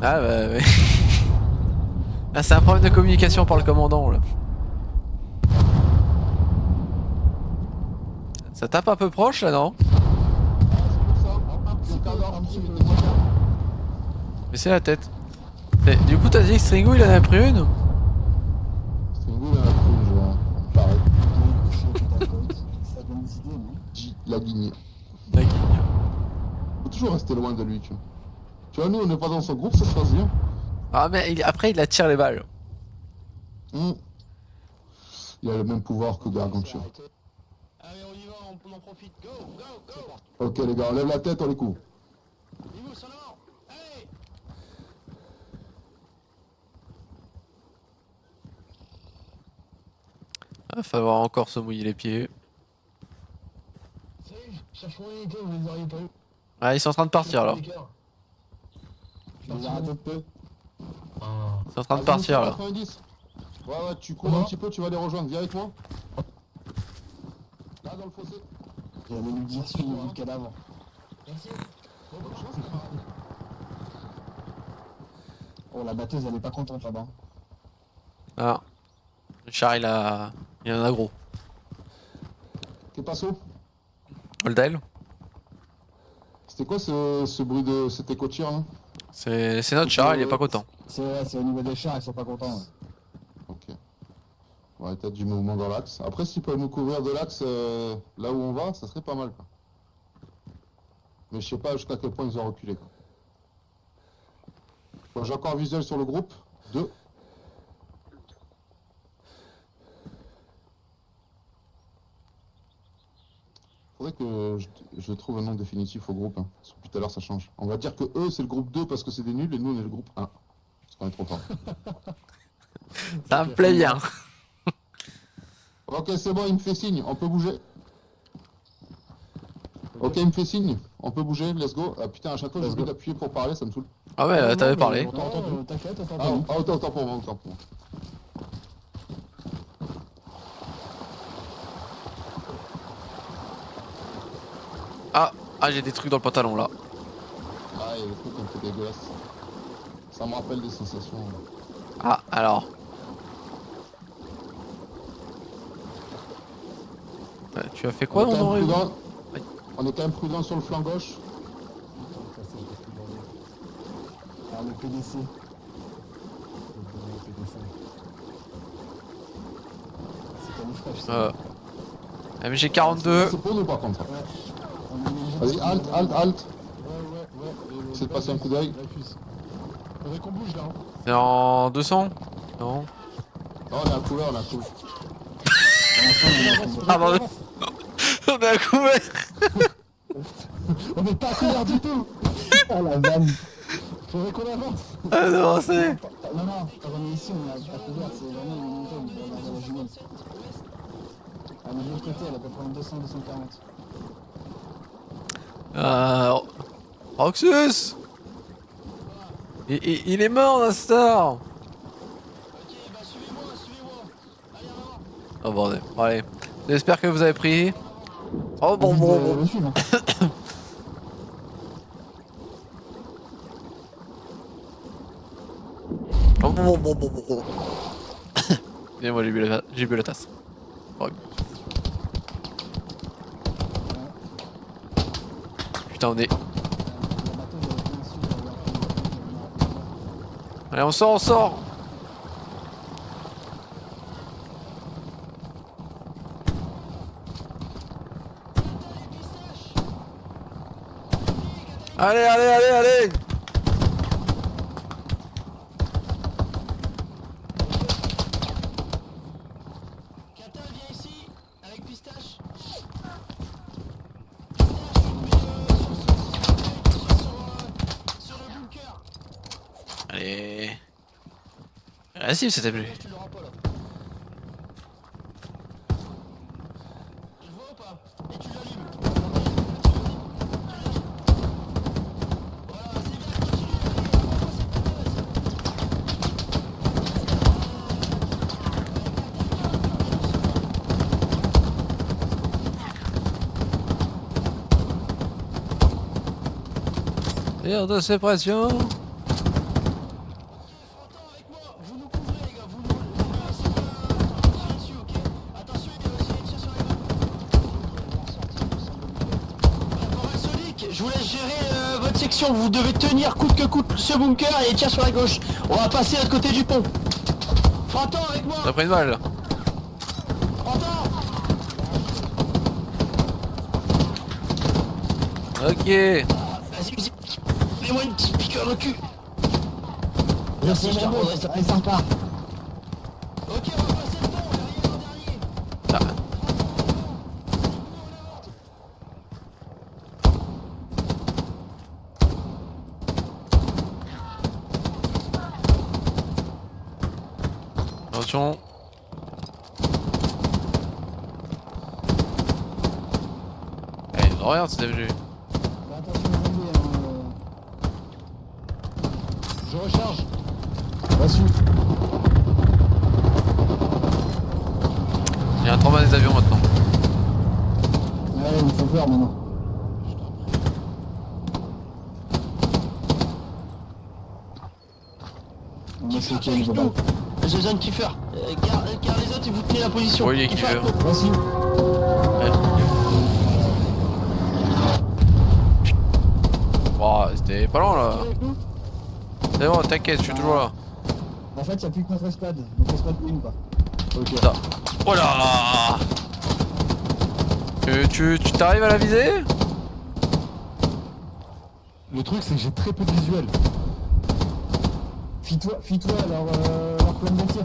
B: Ah bah ouais. Ah, c'est un problème de communication par le commandant là. Ça tape un peu proche là, non? Mais c'est la tête. Et, du coup t'as dit que Stringo il en a pris une?
C: Stringhook on a pris une, je vois. Pareil.
F: Ça donne des idées, non?
C: J, la ligne.
B: D'accord.
C: Faut toujours rester loin de lui, tu vois. Tu vois, nous on n'est pas dans son groupe, ça se passe bien.
B: Ah mais après il attire les balles.
C: Il a le même pouvoir que Gargantua.
A: Allez, on y va, on en profite. Go, go, go.
C: Ok les gars, on lève la tête, on les couvre.
A: Mimous, en avant. Allez.
B: Il va falloir encore se mouiller les pieds.
E: Salut, cherche mon unité, vous les auriez pas eu.
B: Ah ils sont en train de partir alors.
F: Je les ai ratés de peu.
E: Ah.
B: C'est en train de
C: Vas-y,
B: partir là.
C: 90. Ouais, tu cours un petit peu, tu vas les rejoindre. Viens avec moi. Là, dans le fossé.
F: J'avais lui dire suivre le cadavre.
E: Merci.
C: Bonne chance, camarade.
F: Oh, la batteuse, elle est pas contente là-bas.
B: Ah. Le char il en a gros.
C: Qu'est passo?
B: Holdel.
C: C'était quoi ce bruit de cet écho de tir là?
B: C'est notre char, il est pas content.
F: C'est vrai, c'est au niveau des chars, ils sont pas contents. Ouais.
C: Ok. Ouais, peut-être du mouvement dans l'axe. Après, s'ils peuvent nous couvrir de l'axe là où on va, ça serait pas mal. Quoi. Mais je sais pas jusqu'à quel point ils ont reculé. Quoi. Bon, j'ai encore un visuel sur le groupe. 2. Faudrait que je trouve un nom définitif au groupe. Hein. Parce que depuis tout à l'heure, ça change. On va dire que eux, c'est le groupe 2 parce que c'est des nuls et nous, on est le groupe 1. Parce qu'on est trop fort.
B: Ça me plaît bien.
C: Ok, c'est bon, il me fait signe. On peut bouger. Ok, il me fait signe. On peut bouger, let's go. Ah putain, à chaque fois, j'ai oublié d'appuyer pour parler, ça me saoule.
B: Ah ouais, t'avais parlé.
D: On t'a entendu.
F: T'inquiète, on t'a
C: Ah,
F: entendu.
C: autant pour moi, autant pour moi.
B: Ah, j'ai des trucs dans le pantalon là.
C: Ah, il y a des trucs un peu dégueulasses. Ça me rappelle des sensations.
B: Ah, alors. Tu as fait quoi,
C: on, est
B: mon
C: quand même
B: Henri?
C: prudent. On est quand même prudent sur le flanc gauche.
F: Ah, le PDC. C'est camouflage, ça.
B: MG42.
C: C'est pour nous par contre.
F: On a mélangé
C: Vas-y,
F: des-
C: halt.
D: Ouais.
C: C'est de passer un coup d'œil.
D: Faudrait qu'on bouge là. Hein.
B: C'est en 200? Non.
C: Oh, on est à couvert, on est à couvert.
B: Ah, pardon. On est à couvert.
D: On est pas à couvert du tout.
F: Ah, la vanne.
D: Faudrait qu'on avance.
B: Ah, non, c'est.
F: Non, quand on est ici, on est à couvert, c'est vraiment une montagne, on regarde la jumelle. Ah, mais de l'autre côté, elle est à peu près en 200-240.
B: Roxus. Il est mort, Nastar.
A: Ok, bah suivez-moi. Allez, en avant.
B: Oh bordel. Bon, allez. J'espère que vous avez pris. Oh bon.
F: Le suivre.
B: Oh, bon. Et moi j'ai bu la tasse. Oh. Putain, on est. Allez, on sort. Allez.
A: Catal, viens ici, avec pistache. Sur le bunker.
B: Allez. Agressif c'était plus.
A: Tu l'auras pas là. Tu le vois ou pas? Et tu l'allumes. Voilà, c'est bien, continue.
B: Tire de séparation.
A: Fronton avec moi, vous nous couvrez les gars, vous nous laissez pas tirer dessus, ok? Attention, il y a aussi des tirs sur les balles. Parasolique, je vous laisse gérer votre section, vous devez tenir coûte que coûte ce bunker et tirs sur la gauche. On va passer à l'autre côté du pont. Fronton avec moi,
B: T'as pris une balle là.
A: Fronton.
B: Ok.
A: Vas-y, mets-moi une petite piqûre dans le cul. Merci, je te reprendrai ça.
F: Allez, ça repart.
A: Ok, on va passer le pont, on est arrivé l'an dernier.
B: Ah. Attention. Eh, regarde cette FG.
F: Fais attention aux zombies, hein.
D: Je recharge.
F: Reçu.
B: Il y a un trauma des avions maintenant.
F: Ouais, il me fait peur maintenant. Moi, c'est qui
A: Avec nous. J'ai besoin de Kiefer. Garde les autres et vous tenez la position.
B: Oui,
A: Kiefer.
B: Kiefer.
F: Reçu.
B: Oh, c'était pas long là.
A: Avec nous.
B: C'est bon, t'inquiète, je suis toujours là.
F: En fait, y'a plus que notre escouade. Donc escouade une quoi.
D: Ok.
B: Putain. Oh là. Tu t'arrives à la viser?
D: Le truc, c'est que j'ai très peu de visuel.
F: Fie-toi à leur plan de tir.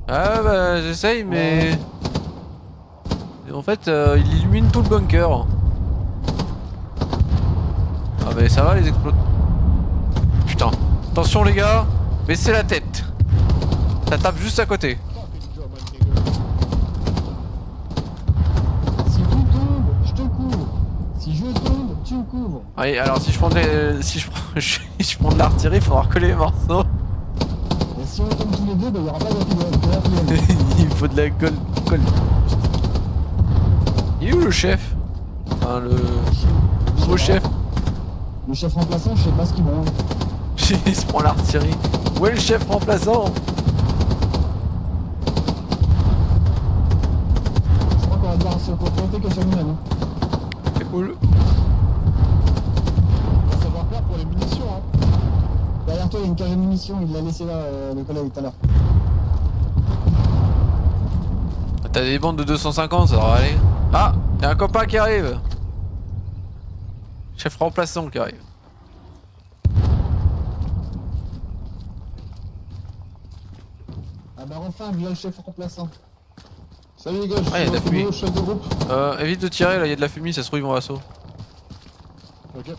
B: Ah bah j'essaye mais... Et en fait il illumine tout le bunker. Ah mais ça va les explosions. Putain. Attention les gars, baissez la tête. Ça tape juste à côté.
F: Si tu tombes, je te couvre. Si je tombe, tu me couvres.
B: Allez, alors si je prends je prends de l'artillerie, il faudra recoller les morceaux.
F: Et si on tombe tous les deux, bah y'aura pas de
B: Il faut de la colle. Il est où le chef? Enfin le nouveau chef.
F: Le chef remplaçant, je sais pas ce qu'il branle.
B: Il se prend l'artillerie. Où est le chef remplaçant?
F: Je crois qu'on va devoir se contenter que sur nous-mêmes.
B: C'est cool.
D: On va savoir faire pour les munitions, hein.
F: Derrière toi, il y a une cage de munitions, il l'a laissé là, le collègue tout à l'heure.
B: T'as des bandes de 250, ça devrait aller. Ah, y'a un copain qui arrive. Chef remplaçant qui arrive.
F: Ah bah enfin, voilà le chef remplaçant.
C: Salut les gars, je
B: Ah, y a de la
C: suis
B: fumée.
C: nouveau chef de groupe.
B: Évite de tirer, là, y'a de la fumée, ça se trouve ils vont à l'assaut.
D: Ok.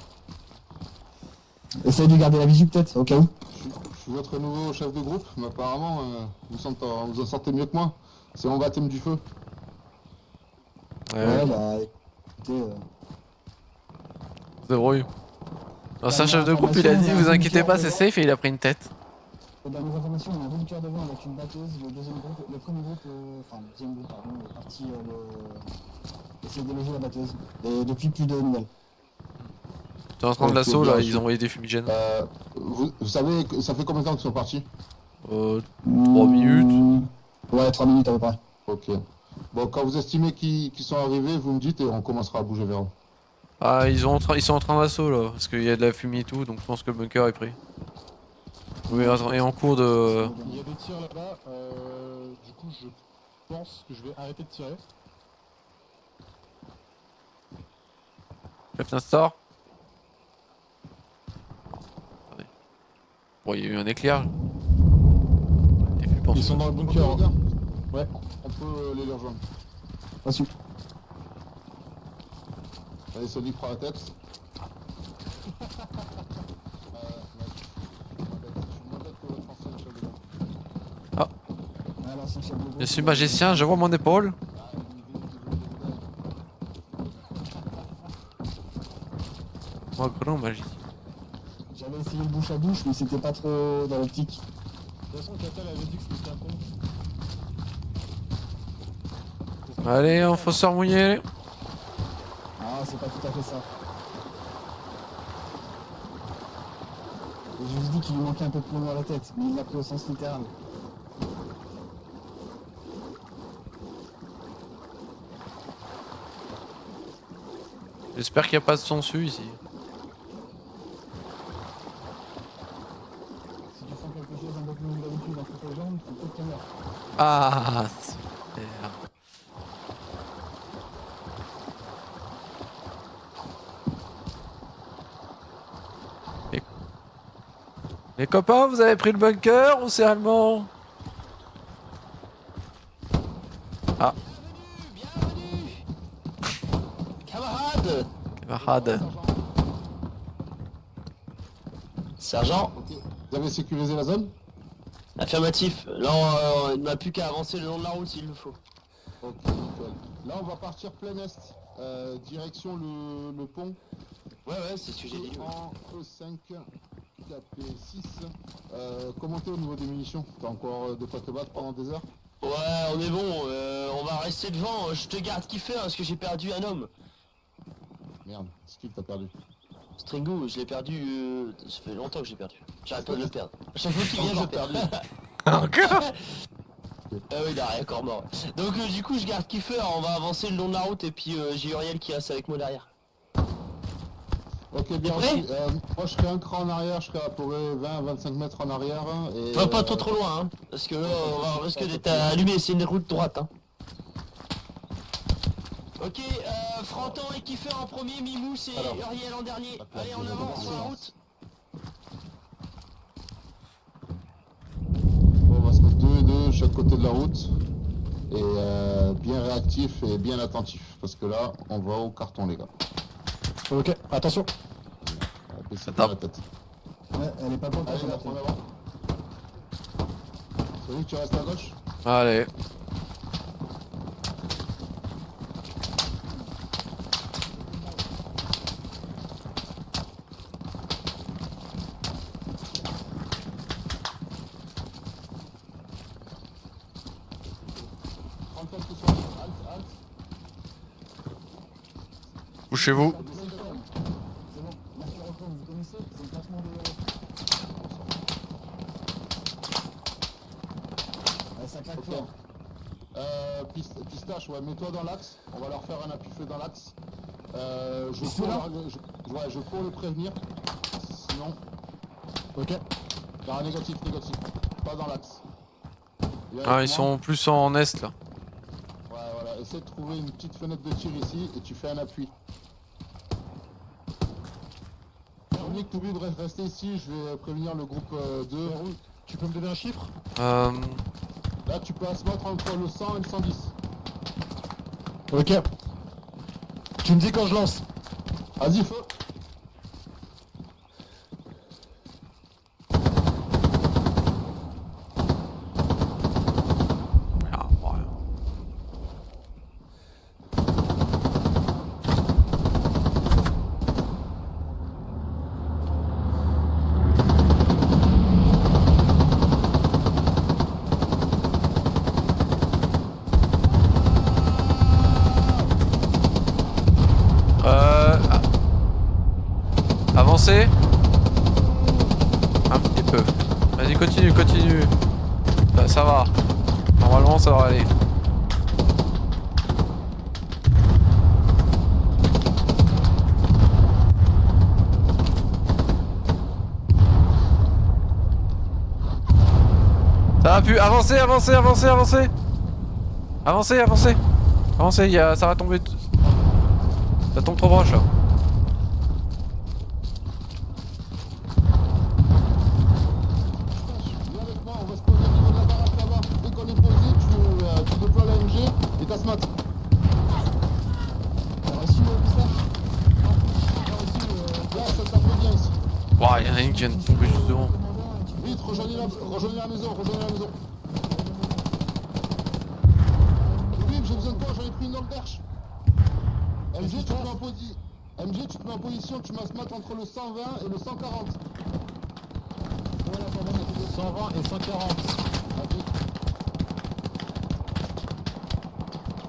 F: Essaye de garder la visu peut-être, au cas où.
C: Je suis votre nouveau chef de groupe, mais apparemment vous en sortez mieux que moi. C'est mon baptême du feu.
F: Ouais, bah écoutez.
B: C'est brouille. L'ancien chef de groupe il a dit vous inquiétez pas c'est safe et il a pris une tête.
F: Dans nos informations, on a un bunker devant avec une batteuse. Le deuxième groupe, le premier groupe, enfin le deuxième groupe, pardon, est parti essayer de déloger la batteuse. Et depuis plus de nouvelles.
B: T'es en train de
C: Ok,
B: l'assaut
C: bien
B: là,
C: reçu.
B: ils ont envoyé des fumigènes.
C: Vous savez, ça fait combien de temps qu'ils sont partis?
B: 3 minutes.
F: Ouais, 3 minutes à peu près.
C: Ok. Bon, quand vous estimez qu'ils sont arrivés, vous me dites et on commencera à bouger vers eux.
B: Ah ils sont en train d'assaut là, parce qu'il y a de la fumée et tout, donc je pense que le bunker est pris. Oui, et en cours de...
D: Il y a des tirs là-bas. Du coup, je pense que je vais arrêter de tirer.
B: Chef Nestor. Attendez. Bon, il y a eu un éclair. T'es flippant.
D: Ils sont dans le
C: Ok,
D: bunker.
C: les
D: Hein.
C: gars,
D: Ouais.
C: on peut les rejoindre.
F: Reçu.
C: Allez, celui qui prend la tête.
F: Ouais, l'ancien chef de groupe.
B: Je suis magicien, je vois mon épaule. Moi grand magicien.
F: J'avais essayé le bouche à bouche, mais c'était pas trop dans l'optique.
D: De toute façon, Katel avait dit que c'était un con.
B: Allez, un fosseur mouillé.
F: Ah, c'est pas tout à fait ça. J'ai juste dit qu'il lui manquait un peu de plomb dans la tête, mais il l'a pris au sens littéral.
B: J'espère qu'il n'y a pas de son dessus ici.
F: Si tu sens quelque chose un peu plus long que d'habitude entre tes jambes, faut peut-être qu'elle meurt.
B: Ah, super. Les copains, vous avez pris le bunker ou c'est allemand? Ah,
A: Bienvenue. Camarades.
B: camarade.
A: Sergent.
C: Ok. Vous avez sécurisé la zone?
A: Affirmatif. Là, on n'a plus qu'à avancer le long de la route s'il le faut.
C: Ok, nickel. Là, on va partir plein est, direction le pont.
A: Ouais, c'est ce que j'ai dit. Ouais.
C: En E5. KP6. Comment t'es au niveau des munitions? T'as encore de quoi te battre pendant des heures?
A: Ouais, on est bon, on va rester devant. Je te garde kiffer parce que j'ai perdu un homme.
C: Merde, c'est qui que t'as perdu?
A: Stringo, je l'ai perdu, ça fait longtemps que je l'ai perdu. J'arrête pas de le perdre. À chaque fois qu'il vient, je le perds.
B: Encore.
A: Ah oui, il est encore mort. Donc du coup, je garde kiffer, on va avancer le long de la route et puis j'ai Uriel qui reste avec moi derrière.
C: Ok, bien
A: prêt
C: reçu. Moi je serai un cran en arrière, je serai à peu près 20-25 mètres en arrière. Et,
A: Enfin, pas trop loin, hein. Parce que là, on risque d'être allumé, c'est une route droite, hein. Ok, Frantan et Kiffer en premier, Mimous et
C: Alors.
A: Uriel en dernier.
C: D'accord,
A: Allez, on
C: je
A: avance sur la
C: avance.
A: route.
C: On va se mettre 2 et 2 chaque côté de la route. Et bien réactif et bien attentif. Parce que là, on va au carton les gars.
D: Ok, attention.
C: Baissez
B: Attends.
C: pas la tête.
F: Ouais, elle est pas contente.
C: Allez, la prends d'avant. Celui que tu restes à gauche.
B: Allez.
C: Prends le temps que ce soit. Halte.
B: Couchez-vous.
F: C'est bon, Mercure Octone, vous connaissez? C'est le classement de... Ouais, ça claque
C: Ok.
F: fort.
C: Pistache, ouais, mets-toi dans l'axe. On va leur faire un appui-feu dans l'axe. Je
F: Ici,
C: cours,
F: là
C: je cours le prévenir. Sinon,
D: Ok.
C: par négatif. Pas dans l'axe. Viens
B: Ah,
C: avec
B: ils
C: moi.
B: sont plus en est là.
C: Ouais, voilà. Essaie de trouver une petite fenêtre de tir ici et tu fais un appui. Nick, t'oublies de rester ici. Je vais prévenir le groupe 2.
D: Tu peux me donner un chiffre?
C: Là, tu peux se mettre entre le 100 et le 110.
D: Ok. Tu me dis quand je lance.
C: Vas-y, feu.
B: Ah, ouais. Avancez. Un petit peu. Vas-y, continue. Ça va. Normalement, ça va aller. Ça va plus. Avancez. Ça va tomber. Ça tombe trop proche là.
C: Viens avec moi, on va se poser au niveau de la baraque là-bas. Dès qu'on est posé, tu déploies la MG et ta SMAT.
F: T'as reçu le pistache? Non, t'as reçu
C: Là, ça tape bien ici.
B: Ouah, y'en a une qui vient de tomber juste devant.
F: commandant et tu...
C: Vite, rejoignez la maison. Philippe, j'ai besoin de toi, j'en ai pris une dans le perche. MG, tu te mets en position, tu m'as SMAT entre le 120 et le 140.
D: 120 et 140.
C: Ok.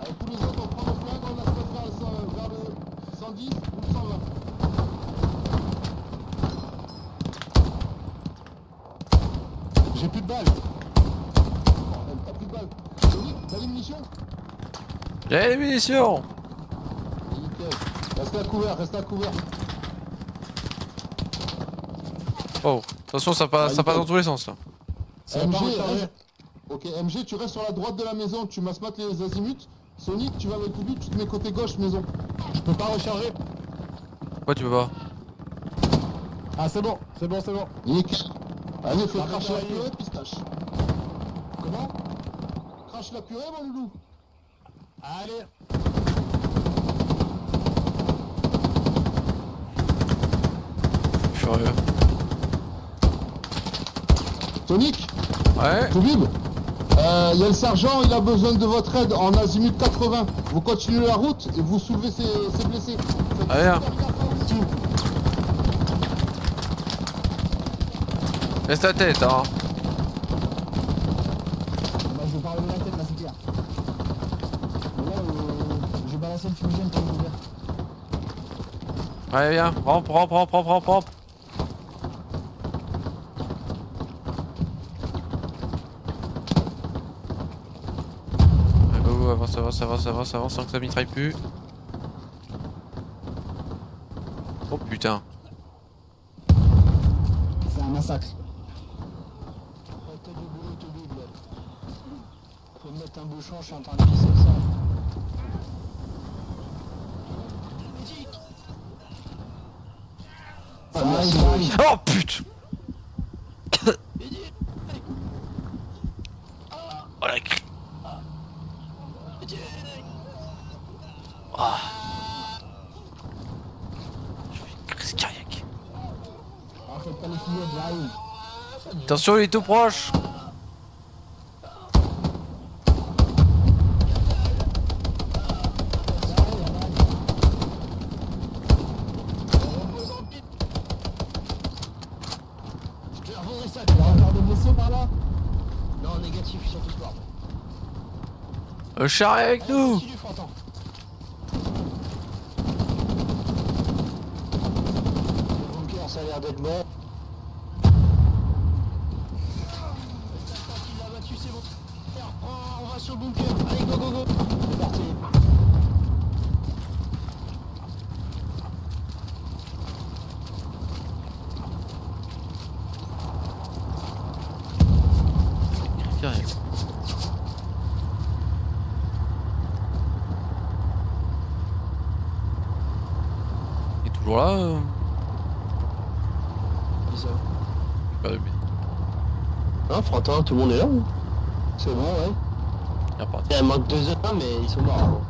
C: Avec tous les autres, on prend nos flingues, on la SMAT vers le 110 ou le 120.
D: J'ai plus de balles.
C: Bordel, t'as plus de balles. Sonic, t'as les munitions?
B: J'ai les munitions.
C: Nickel. Reste à couvert.
B: Oh, attention, ça passe dans tous les sens là.
D: Ça va pas
C: MG,
D: recharger.
C: Ok, MG, tu restes sur la droite de la maison, tu m'as SMAT les azimuts. Sonic, tu vas avec Toubib, tu te mets côté gauche maison.
D: Je peux pas recharger.
B: Pourquoi tu peux pas?
D: Ah, c'est bon.
C: Nickel. Allez, fais
D: Bah,
C: cracher la
D: bah,
C: purée, pistache.
D: Comment?
C: Crache la purée, mon loulou.
D: Allez.
B: Furieux.
C: Sonic,
B: Ouais.
C: Toubib, il y a le sergent, il a besoin de votre aide en azimut 80. Vous continuez la route et vous soulevez ses blessés. Faites
B: Allez, hein.
C: super gaffe à vous.
B: Laisse la tête, hein.
F: Bah, je vais pas relever la tête là, c'est clair. Mais là, j'ai balancé le fumigène pour l'ouvrir.
B: Allez, viens. Rampe. Allez, go, avance sans que ça mitraille plus. Oh putain.
F: C'est un massacre.
A: T'as du boulot tout double. Faut me mettre un bouchon, je suis en train de pisser ça.
F: Ça arrive.
B: Oh putain. Oh la cri. Ah. Je fais une crise cardiaque.
F: Ah, faites pas les fillettes, j'arrive.
B: Attention, il est tout proche.
A: Je leur vendrai ça.
F: Il y a encore des blessés par là?
A: Non, négatif, ils sont tous morts.
B: Le char est avec nous.
A: Continue, Fronton. Le bunker, ça a l'air d'être mort. Il l'a battu, c'est bon. On va sur le bunker. Allez, go. C'est parti.
B: Cardiaque. Il est toujours là
A: Qui ça?
B: Pas de bille.
A: Non, Fronton, tout le monde est là. Hein. C'est bon, ouais.
B: Il est reparti.
A: Il manque 2 hommes, mais ils sont morts. Donc,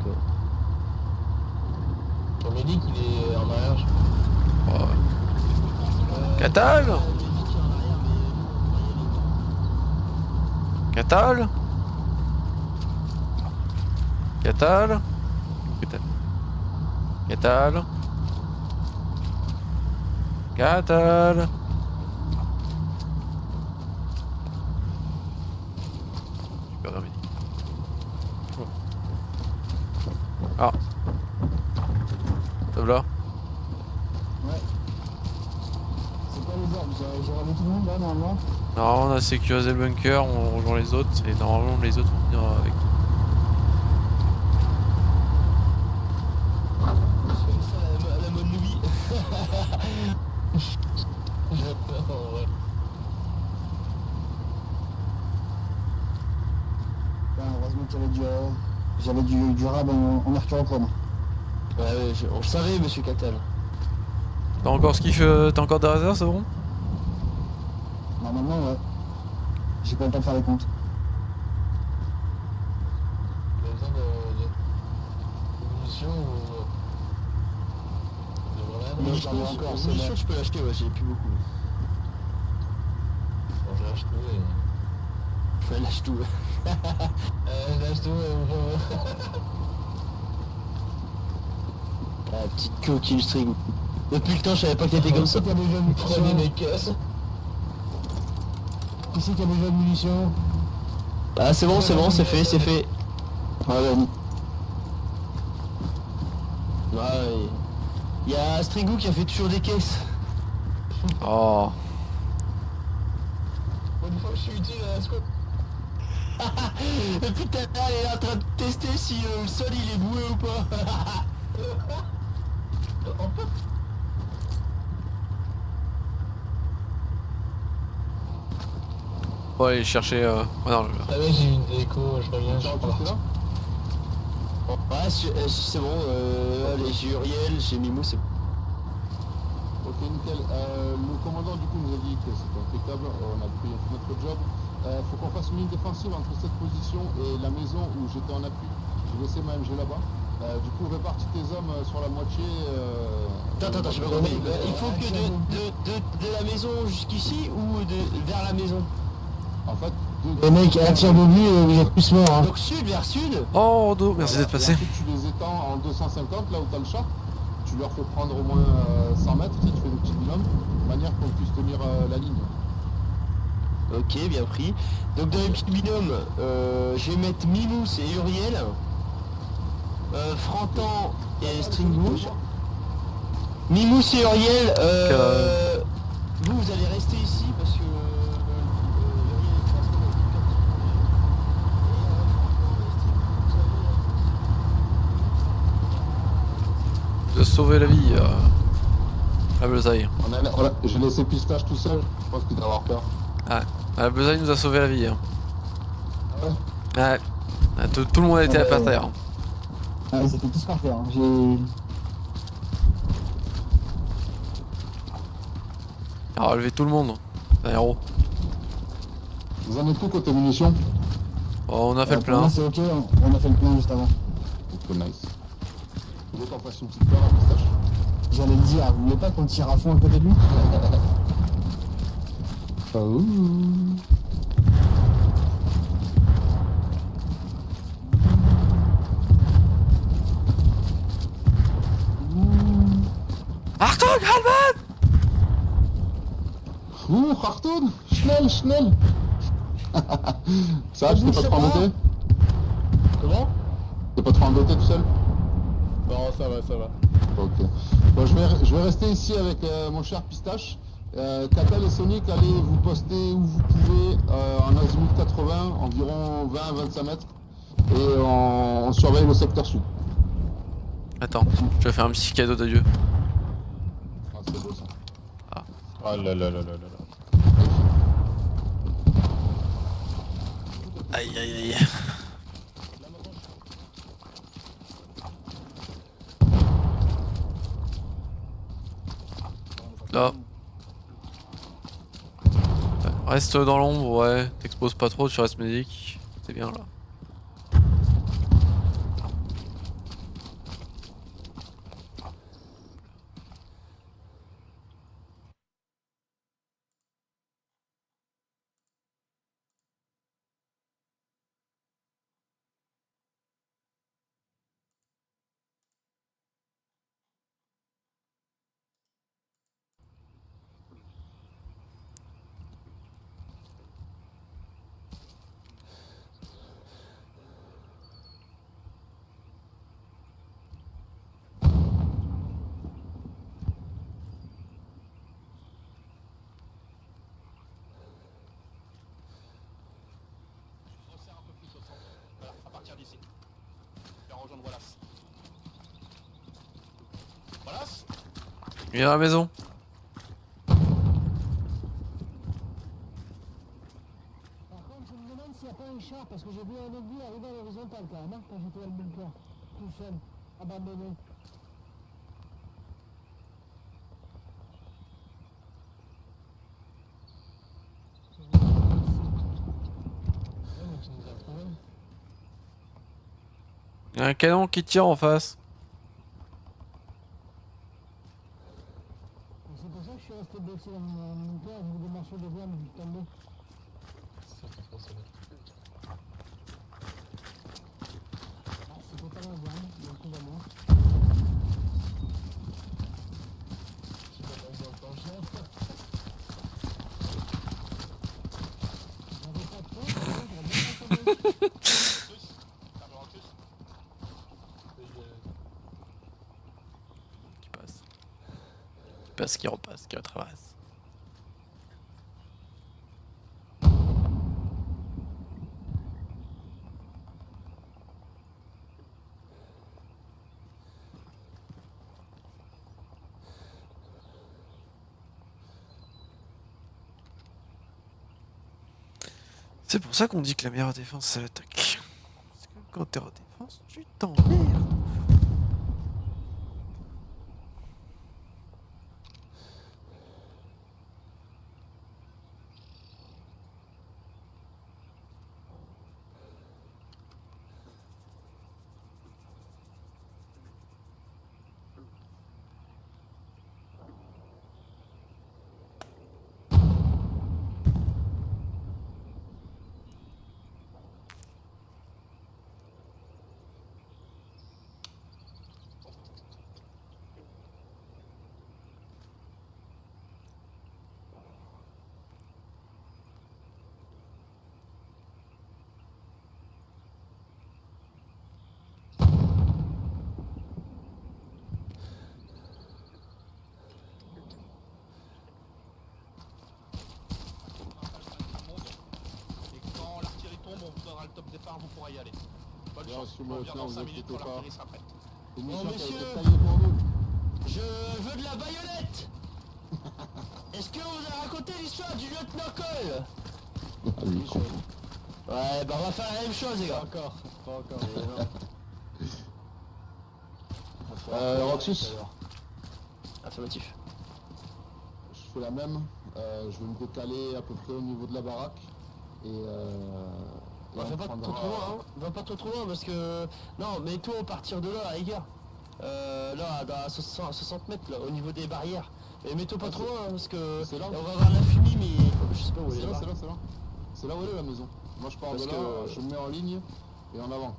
E: Ton médic il est en arrière, je
B: Oh, ouais. Catal. Catal. Super dormi. Ah. Top là.
F: Ouais. C'est quoi les ordres? J'ai relevé tout le monde là, normalement?
B: Non, on a sécurisé le bunker, on rejoint les autres et normalement les autres vont venir avec nous.
A: c'est ça la mode Louis.
E: ouais.
F: Ben, heureusement qu'il y avait j'avais du rab en mercurochrome.
A: Ouais, on le savait, monsieur Catal.
B: T'as encore ce qu'il fait, t'as encore des réserves, c'est bon?
F: Normalement, ouais. J'ai pas le temps de faire les comptes.
E: Il y a besoin de munitions ou de grenades.
A: Mais
F: j'en ai encore, c'est
A: munitions,
F: bon.
A: je peux l'acheter, ouais, j'ai plus beaucoup.
E: Bon, je lâche tout et...
A: Je lâche tout.
E: je lâche tout et on va...
A: La petite coquille string. Depuis le temps, je savais pas que t'étais comme ça.
F: Qui a déjà de
E: Prenez
F: munitions?
E: mes caisses.
F: Qui c'est qui a déjà de munitions?
A: Ah, c'est bon, c'est fait. Ouais, ouais. Il y a Strigou qui a fait toujours des caisses.
B: Oh.
E: Une fois que je suis utile à la squad.
A: Et putain, elle est en train de tester si le sol il est boué ou pas.
E: En fait,
B: On va aller chercher. Oh non, je...
E: ah ouais, j'ai une déco, je reviens, je
C: T'es
E: pars.
C: là?
A: Ouais, c'est bon, allez, j'ai Uriel, j'ai Mimou, c'est bon.
C: Ok, nickel. Le commandant du coup nous a dit que c'était impeccable, on a pris notre job. Faut qu'on fasse une ligne défensive entre cette position et la maison où j'étais en appui. J'ai laissé ma MG là-bas. Du coup, répartis tes hommes sur la moitié.
A: Attends, je vais remettre. Il faut que de la maison jusqu'ici ou vers la maison?
C: En fait,
F: Les mecs, à la tire de lui, vous êtes plus morts, hein.
A: Donc sud vers sud.
B: Oh, dos, merci d'être passé.
C: Ensuite, tu les étends en 250 là où t'as le chat. Tu leur fais prendre au moins 100 mètres, tu sais, tu fais des petits binômes, de manière qu'on puisse tenir la ligne.
A: Ok, bien pris. Donc dans les petits binômes, je vais mettre Mimous et Uriel. Frantan et Stringbush. Mimous et Uriel, vous allez rester ici parce que... Uriel est transféré au Victor de son projet. Et Frantan et Stringbush, vous avez...
B: De sauver la vie à Besaï.
C: J'ai laissé Pistache tout seul, je pense qu'il doit avoir peur.
B: La Besaï nous a sauvé la vie. Hein.
C: Ah ouais.
B: Ouais. Tout le monde a été à terre.
F: Ah, ils étaient tous par terre. Hein. J'ai...
B: Il a relevé tout le monde. C'est un héros.
C: Vous en êtes tout côté munitions?
B: Oh, on a fait le
F: Pour moi,
B: plein.
F: c'est ok, on a fait le plein juste avant.
C: Ok, nice. Vous voulez qu'on fasse une petite peur à Pistache?
F: J'allais le dire, vous voulez pas qu'on tire à fond à côté de lui?
C: Oh.
B: Achtung, Halbert!
C: Harton, schnell. Ça, je t'ai pas trop embêté?
D: Comment?
C: T'es pas trop embêté tout seul?
D: Non, ça va.
C: Ok. Bon, je vais rester ici avec mon cher Pistache. Katal et Sonic, allez vous poster où vous pouvez en azimut 80, environ 20-25 mètres. Et on surveille le secteur sud.
B: Attends, je vais faire un petit cadeau d'adieu.
C: Ah, c'est beau ça.
D: Ah là là.
B: Aïe aïe aïe. Là. Reste dans l'ombre, ouais. T'exposes pas trop, tu restes médic. C'est bien là.
G: Resserre un peu plus au centre. Voilà, à partir d'ici. Je vais rejoindre Wallace. Wallace?
B: Viens à la maison.
F: Par contre, je me demande s'il n'y a pas un char, parce que j'ai vu un aigu arriver à l'horizontale quand même, quand j'étais dans le bunker. Tout seul, abandonné.
B: Il y a un canon qui tire en face.
F: C'est pour ça que je suis resté bloqué dans mon bunker, j'ai vu des morceaux de viande tomber. Ah, c'est totalement viande, donc tout va bien. J'avais pas de temps, j'aurais bien entendu.
B: Qui passe. Qui passe, qui repasse, qui retraverse. C'est pour ça qu'on dit que la meilleure défense c'est l'attaque. Parce que quand t'es en défense, tu t'emmerdes.
G: pourra y aller. Bonne
C: Bien
G: chance,
C: reçu,
G: on
C: mon
G: revient
C: lieutenant,
G: dans
C: vous
G: 5 minutes quand
C: inquiétez pas.
G: l'artillerie sera prête.
C: Une mission qui a été
A: monsieur.
C: taillée pour nous.
A: Je veux de la baïonnette. Est-ce que vous avez raconté l'histoire du lieutenant Cole?
C: Ah, lui, con.
A: Ouais, bah on va faire la même chose les
D: Pas
A: gars.
D: encore, pas encore.
C: Roxus,
A: Affirmatif.
C: je fais la même. Je vais me décaler à peu près au niveau de la baraque. Et
A: Va
C: on
A: pas
C: prendra-
A: trop loin, hein. Va pas trop loin parce que... Non, mais toi au partir de là, les gars. Là, à 60 mètres, là, au niveau des barrières. Mais mets-toi pas
C: Ah,
A: trop
C: c'est-
A: loin, hein, parce que...
C: c'est là.
A: on va voir la fumée, mais... Je sais pas où elle
C: C'est
A: est.
C: là, c'est là, c'est là. C'est là où elle est la maison. Moi je pars
A: Parce
C: de là,
A: que-
C: je me mets en ligne et en avant.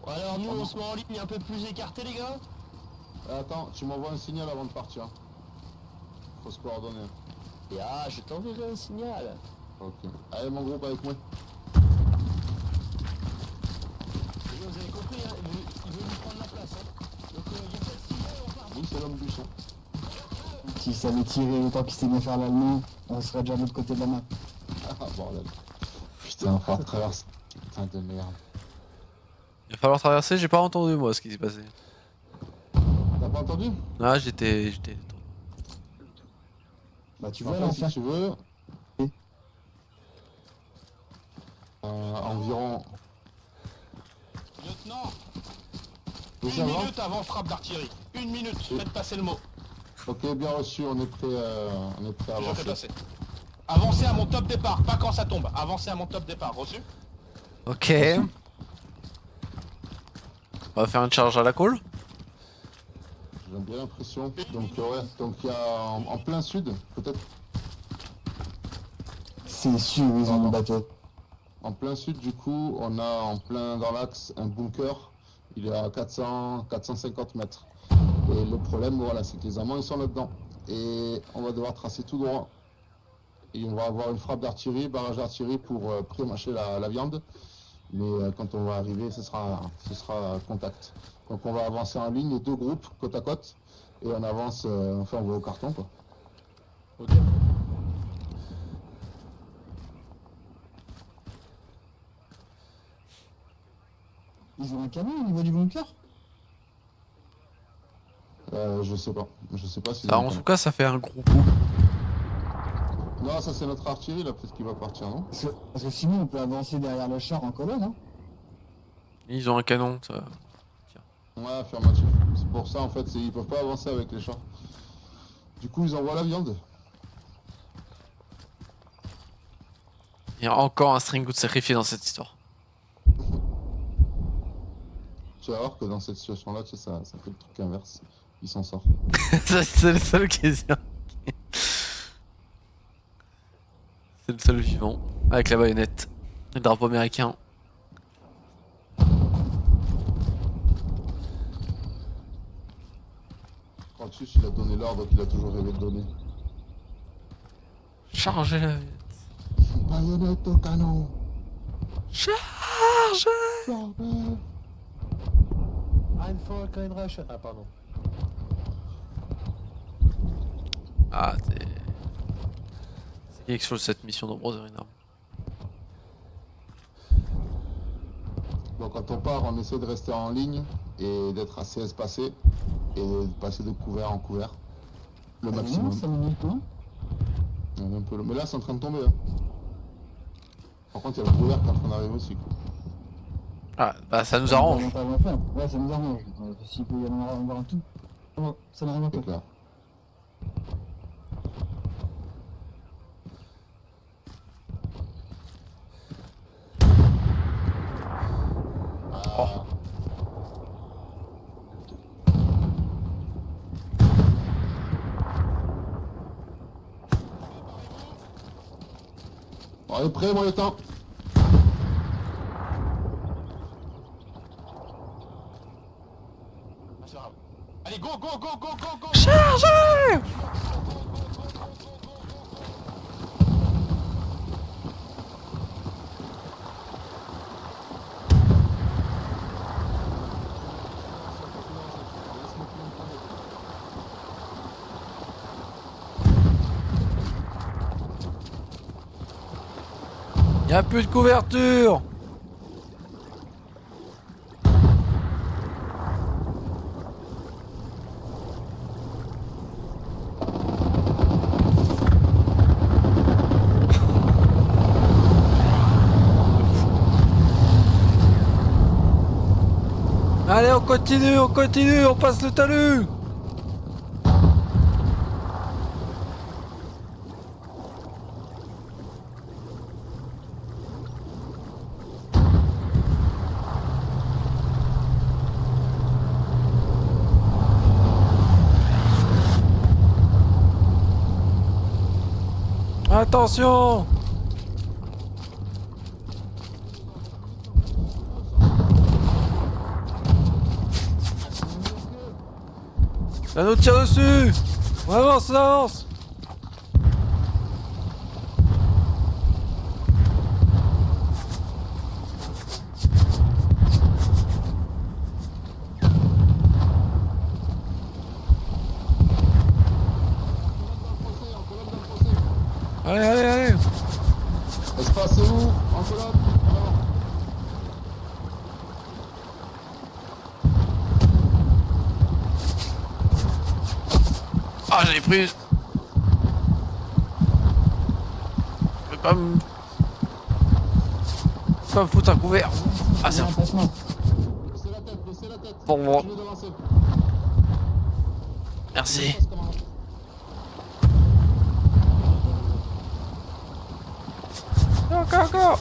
A: Alors nous, on se met en ligne un peu plus écarté, les gars.
C: Attends, tu m'envoies un signal avant de partir. Faut se coordonner.
A: Et ah, je t'enverrai un signal.
C: Ok. Allez mon groupe avec moi.
A: Les gars, vous avez compris, hein, il veut nous prendre la place. Hein. Donc, il y a pas de signal, on part.
C: Oui, c'est l'homme du son.
F: S'il savait tirer autant qu'il sait bien faire l'allemand, on serait déjà de l'autre côté de la map.
C: Ah bordel. Putain, faut traverser. Putain de merde.
B: Il va falloir traverser, j'ai pas entendu moi ce qui s'est passé.
C: T'as pas entendu?
B: Ah, j'étais.
F: Bah tu vois
C: Enfin,
F: là,
C: si tu veux. Environ.
G: Lieutenant,
C: Oui,
G: une
C: ça va?
G: minute avant frappe d'artillerie. Une minute, faites passer le mot.
C: Ok, bien reçu, on est prêt à
G: Je fais
C: avancer.
G: passer. Avancez à mon top départ, pas quand ça tombe. Avancez à mon top départ, reçu?
B: Ok. On va faire une charge à la colle.
C: J'ai bien l'impression. Donc ouais, donc il y a en plein sud, peut-être
F: c'est sûr, ils ont le bateau.
C: en plein sud du coup, on a en plein dans l'axe un bunker. Il est à 450 mètres. Et le problème, voilà, c'est que les Allemands ils sont là-dedans. Et on va devoir tracer tout droit. Et on va avoir une frappe d'artillerie, barrage d'artillerie pour pré-mâcher la viande. Mais quand on va arriver, ce sera contact. Donc on va avancer en ligne, deux groupes, côte à côte. Et on avance, enfin on va au carton quoi.
D: Ok.
F: Ils ont un canon au niveau du bunker?
C: Je sais pas. Je sais pas si.
B: Ça, en tout cas, ça fait un gros coup.
C: Non, ça c'est notre artillerie là, peut-être qu'il va partir, non?
F: Parce que sinon on peut avancer derrière le char en colonne, hein.
B: Ils ont un canon, ça.
C: Ouais, affirmatif. C'est pour ça en fait, ils peuvent pas avancer avec les chars. Du coup, ils envoient la viande.
B: Il y a encore un string de sacrifié dans cette histoire.
C: Tu vas voir que dans cette situation-là, tu sais, ça fait le truc inverse. Il s'en sort.
B: C'est le seul qui est bien. C'est le seul vivant. Avec la baïonnette. Le drapeau américain.
C: Francis, il a donné l'ordre qu'il a toujours rêvé de donner.
B: Chargez la
C: Baïonnette au canon.
B: Charge.
C: Bordel.
D: Ein Volk, ein Russian. Ah pardon.
B: Ah, c'est quelque chose cette mission dans Brother in Arms.
C: Donc quand on part, on essaie de rester en ligne et d'être assez espacé et de passer de couvert en couvert. Le
F: Non,
C: maximum.
F: 5 minutes, non?
C: Un peu mais là, c'est en train de tomber. Hein. Par contre, il y a le couvert qui est en train d'arriver aussi. Quoi.
B: Ah, bah ça nous arrange.
F: Ouais, ça nous arrange. S'il peut y en avoir un tout. Oh, ça n'arrive pas.
C: C'est clair. Ah. On est prêt, mon lieutenant.
G: Ah, c'est grave. Allez, go, go, go, go, go, go!
B: Chargez. Y'a plus de couverture. Allez, on continue, on passe le talus. Attention! Là nous tire dessus! On avance, on avance! Allez, allez, allez!
C: Espace c'est où? En colonne? Alors.
B: Ah, j'en ai pris une! Je vais pas me foutre un couvert! Ah, c'est
F: un
B: bon.
F: passement.
C: Baissez la tête, baissez la tête.
B: Bon, bon.
C: Continuez d'avancer.
B: Merci.
C: Passe, commandant.
B: Encore!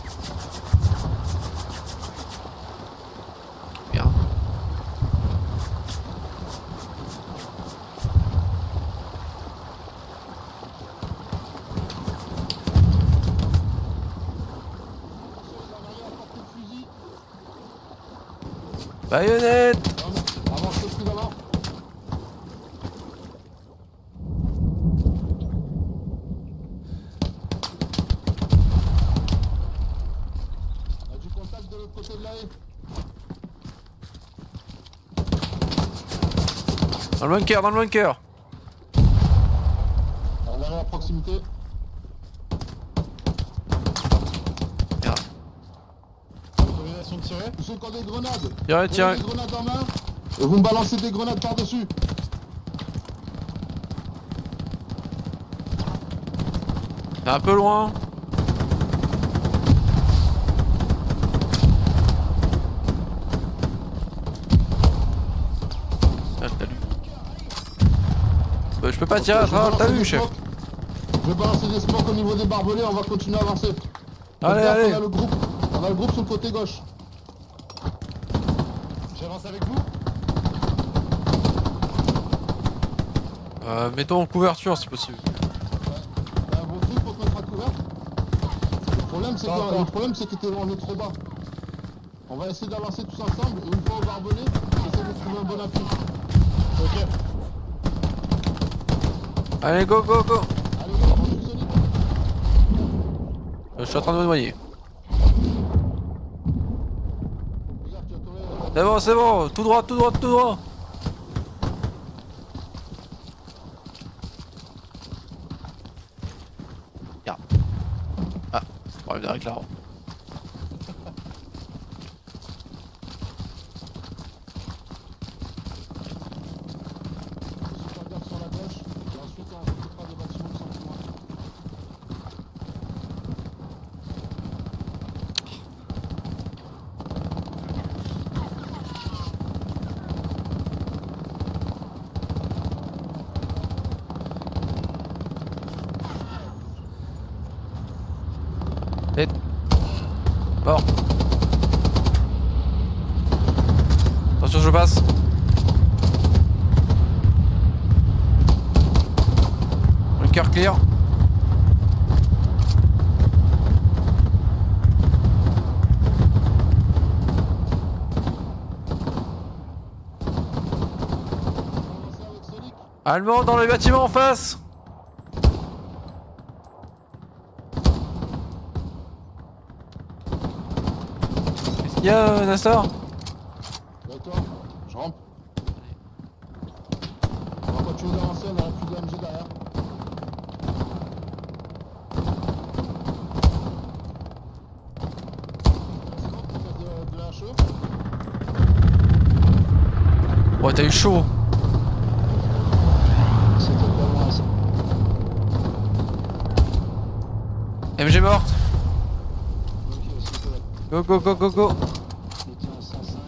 B: Bien. Baïonnette!
C: Avancez plus d'avant. On a du contact de l'autre côté de la haie.
B: Dans le bunker, dans le bunker!
C: On est à proximité.
B: Bien.
D: Autorisation de tirer.
C: Tous ceux qui ont des grenades.
B: Tirez,
C: Vous
B: tirez.
C: avez des grenades en main. Et vous me balancez des grenades par-dessus.
B: C'est un peu loin. Ah, t'as lu. Je peux pas tirer à travers le talus, chef.
C: Je vais balancer des smokes au niveau des barbelés, on va continuer à avancer.
B: Allez,
C: Donc là,
B: allez.
C: On a le groupe sur le côté gauche.
D: J'avance avec vous.
B: Mettons en couverture si possible.
C: Vos trucs pour qu'on sera couvert. Le problème c'est qu'on est trop bas. On va essayer d'avancer tous ensemble et une fois au barbelé, essayer de trouver un bon appui.
D: Ok.
B: Allez, go, go, go!
C: Allez, on est solide.
B: Je suis en train de me noyer.
C: Regarde, tu as tourné,
B: C'est bon, tout droit, tout droit, tout droit! Merde. Ah, problème de réclame.
C: super gaffe sur la gauche. Et ensuite on s'occupera des bâtiments qui sont plus loin.
B: Et... Mort. Attention, je passe. Bunker clear.
C: Avancer avec Sonic.
B: Allemand dans les bâtiments en face. Qu'est-ce qu'il y a, Nastor?
C: D'accord, je rampe. On va continuer d'avancer, on a un plus de MG derrière. De la HE.
B: Ouais, t'as eu chaud.
F: C'était pas loin, ça.
B: MG morte.
F: Ok, c'est correct.
B: Go, go, go, go, go.
F: J'étais en 105.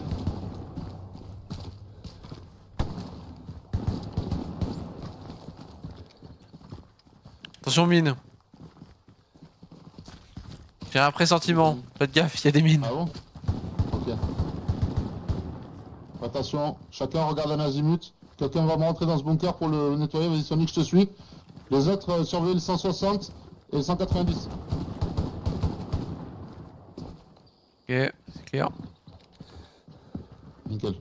B: Attention mine. J'ai un pressentiment. Faites gaffe, il y a des mines.
C: Ah bon? Ok. Attention, chacun regarde un azimut. Quelqu'un va me rentrer dans ce bunker pour le nettoyer. Vas-y Sonic, je te suis. Les autres surveillent le 160 et le 190.
B: Ok, c'est clair.
C: Nickel.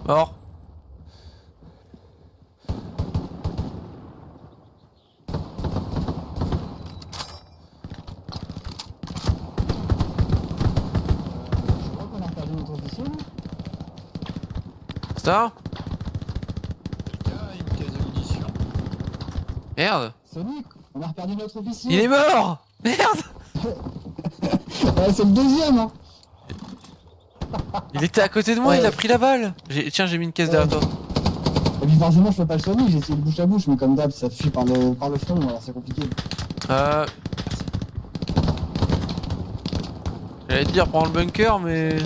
B: Mort.
F: Je crois qu'on a perdu notre officier. là.
B: Ça?
G: Quelqu'un a une caisse de munitions.
B: Merde.
F: Sonic, on a perdu notre officier.
B: Il est mort. Merde.
F: Ouais, c'est le deuxième, hein.
B: Il était à côté de moi,
F: Ouais.
B: il a pris la balle. Tiens, j'ai mis une caisse derrière toi.
F: Et puis forcément, je peux pas le soigner, j'ai essayé de bouche à bouche, mais comme d'hab, ça fuit par le front, alors c'est compliqué.
B: J'allais te dire prends le bunker mais...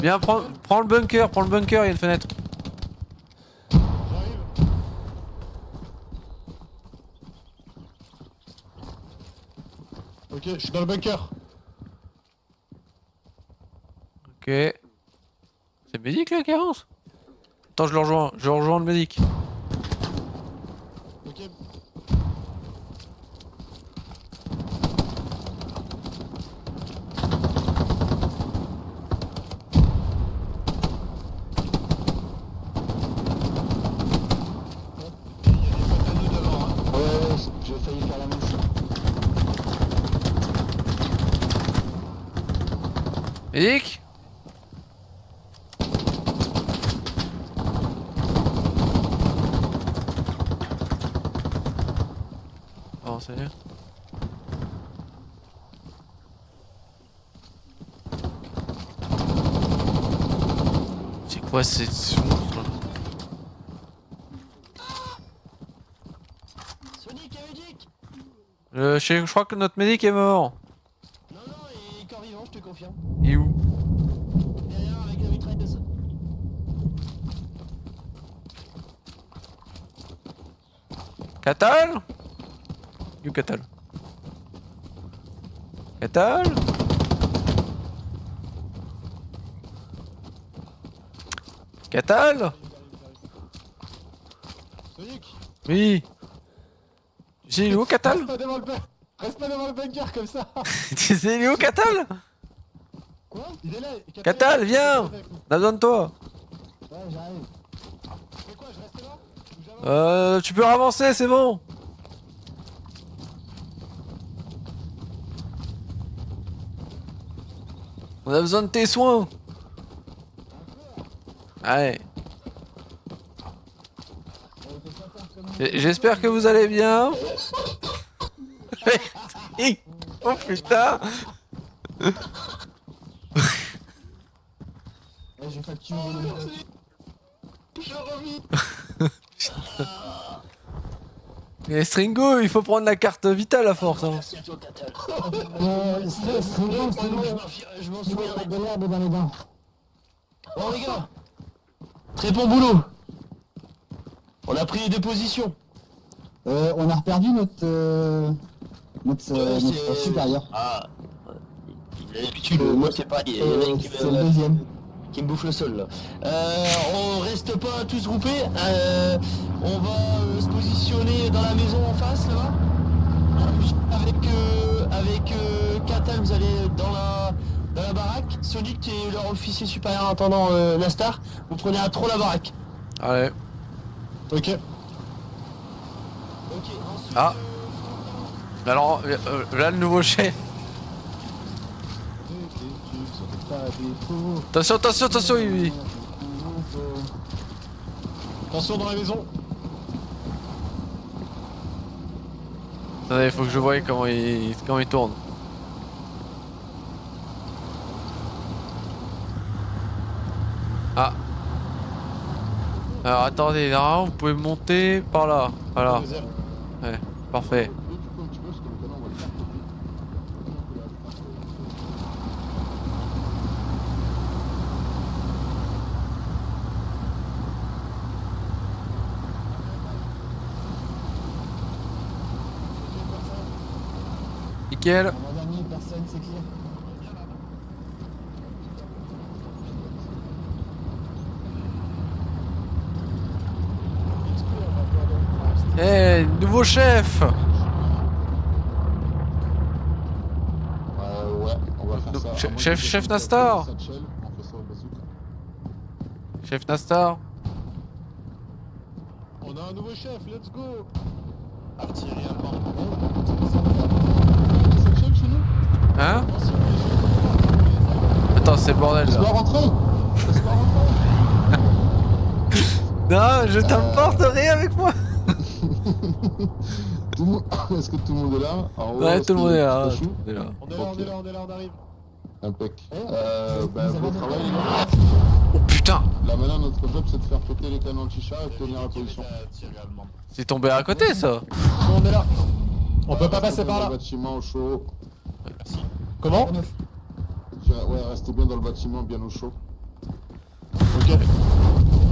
B: Viens prends le bunker, il y a une fenêtre.
D: J'arrive. Ok, je suis dans le bunker.
B: Ok. C'est le médic là qui avance? Attends je le rejoins, le médic.
D: Ok.
G: Il y a des potes à nous devant. Hein.
F: Ouais, j'ai failli faire la même chose.
B: Médic? Oh c'est bien. C'est quoi ce monstre là?
A: Sonic, un médic!
B: Je crois que notre médic est mort.
A: Non, non, il est corps vivant, je te confirme.
B: Il est où?
A: Derrière avec la mitrailleuse.
B: Catal? You Catal? Catal? Catal?
D: Sonic,
B: Oui. Tu sais il est où Catal?
D: Reste pas devant le bunker comme ça.
B: Tu sais il est où Catal?
D: Quoi? Il est là.
B: Catal, viens. On a besoin de toi.
F: Ouais, j'arrive.
D: C'est quoi, je reste là? Ou j'avance?
B: Tu peux avancer, c'est bon. On a besoin de tes soins. Allez. J'espère que vous allez bien. Oh putain.
F: Ouais, j'ai facturé le...
B: Mais Stringo, il faut prendre la carte vitale à force. Hein.
A: Merci à toi, Catal.
F: C'est bon, c'est bon.
A: Je m'en
F: Je
A: souviens.
F: vais de l'herbe dans les dents.
A: Bon les gars, très bon boulot. On a pris les deux positions.
F: On a reperdu notre
A: c'est-
F: supérieur.
A: Ah, il a l'habitude, moi c'est pas, il y en a un
F: C'est le deuxième.
A: qui me bouffe le sol là. On reste pas tous groupés, on va se positionner dans la maison en face là-bas. Avec Catal, vous allez dans la baraque. Sonic qui est leur officier supérieur intendant Nastar, vous prenez à trop la baraque.
B: Allez.
D: Ok.
A: Ok, ensuite,
B: Ah. Alors, là le nouveau chef. Attention, attention, attention, il...
D: Attention dans la maison.
B: Attendez, faut que je voie comment il tourne. Ah. Alors attendez, là, vous pouvez monter par là. Voilà.
D: Deuxième.
B: Ouais, parfait.
C: Du coup, un petit peu, parce que le canon, on va le faire péter.
B: Nickel.
F: Avant-dernier, personne, c'est clear.
B: Eh, nouveau chef.
C: Ouais, on va faire
B: Donc,
C: ça.
B: chef-
C: À moins
B: chef-
C: que
B: chef
C: quelqu'un
B: Nastar.
C: fasse Satchel, on fait ça au bazooka.
B: Chef Nastar.
D: On a un nouveau chef, let's go.
G: Artillerie allemande.
C: Satchel chez nous?
B: Hein? Attends, c'est le bordel
C: Laisse-moi
B: là.
C: rentrer. Laisse-moi rentrer.
B: Non, je t'emporterai avec moi.
C: Tout le monde- Est-ce que tout le monde est là? En haut,
B: Ouais,
C: est-ce
B: tout le monde
C: qu'il y
B: est
C: a
B: là.
C: un petit
B: Tout
C: cachou
B: le monde est là.
D: On est là, on est là, on est là, on arrive.
C: Impec.
F: Vous
C: Bon
F: avez
C: travail les
F: un-
C: gars.
B: Oh putain!
C: Là maintenant notre job c'est de faire péter les canons anti-char et de tenir la position.
G: Artillerie allemande.
B: C'est tombé à côté ça.
D: On est là. On peut pas passer
C: Restez
D: par
C: bien dans
D: là.
C: le bâtiment au chaud.
D: Comment?
C: Ouais, restez bien dans le bâtiment bien au chaud.
D: Ok.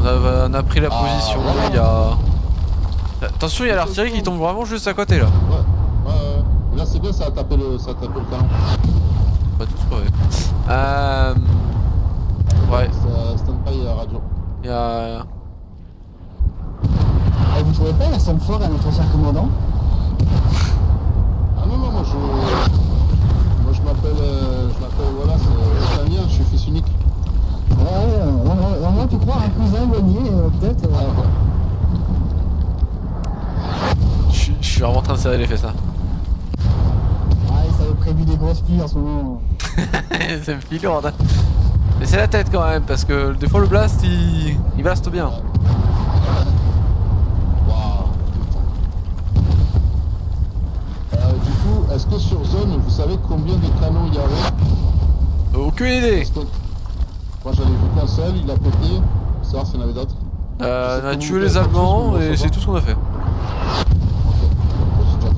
B: On a pris la position,
C: voilà.
B: il y a... Attention, il y a l'artillerie qui tombe vraiment juste à côté là.
C: Ouais. Mais là c'est bien, ça a tapé le canon.
B: Pas tous crever. Ouais,
C: Ça stand-by radio.
B: il y a...
F: Ah, vous trouvez pas, il ressemble fort à notre ancien commandant?
C: Ah non, moi je m'appelle, voilà, c'est un lien, je suis fils unique.
F: Ouais, on aurait pu croire un cousin éloigné, peut-être.
C: Ah, ouais.
B: Je suis vraiment en train de serrer les fesses là.
F: Ouais, ça avait prévu des grosses pluies en ce moment.
B: Ça me file lourd. Hein. Mais c'est la tête quand même, parce que des fois le blast il blaste bien.
C: Waouh, putain. Du coup, est-ce que sur zone, vous savez combien de canons il y avait?
B: Aucune idée.
C: Parce que moi j'en ai vu qu'un seul, il a pété. Pour savoir s'il y en avait d'autres.
B: On a tué les Allemands et c'est tout ce qu'on a fait.
C: C'est déjà fait.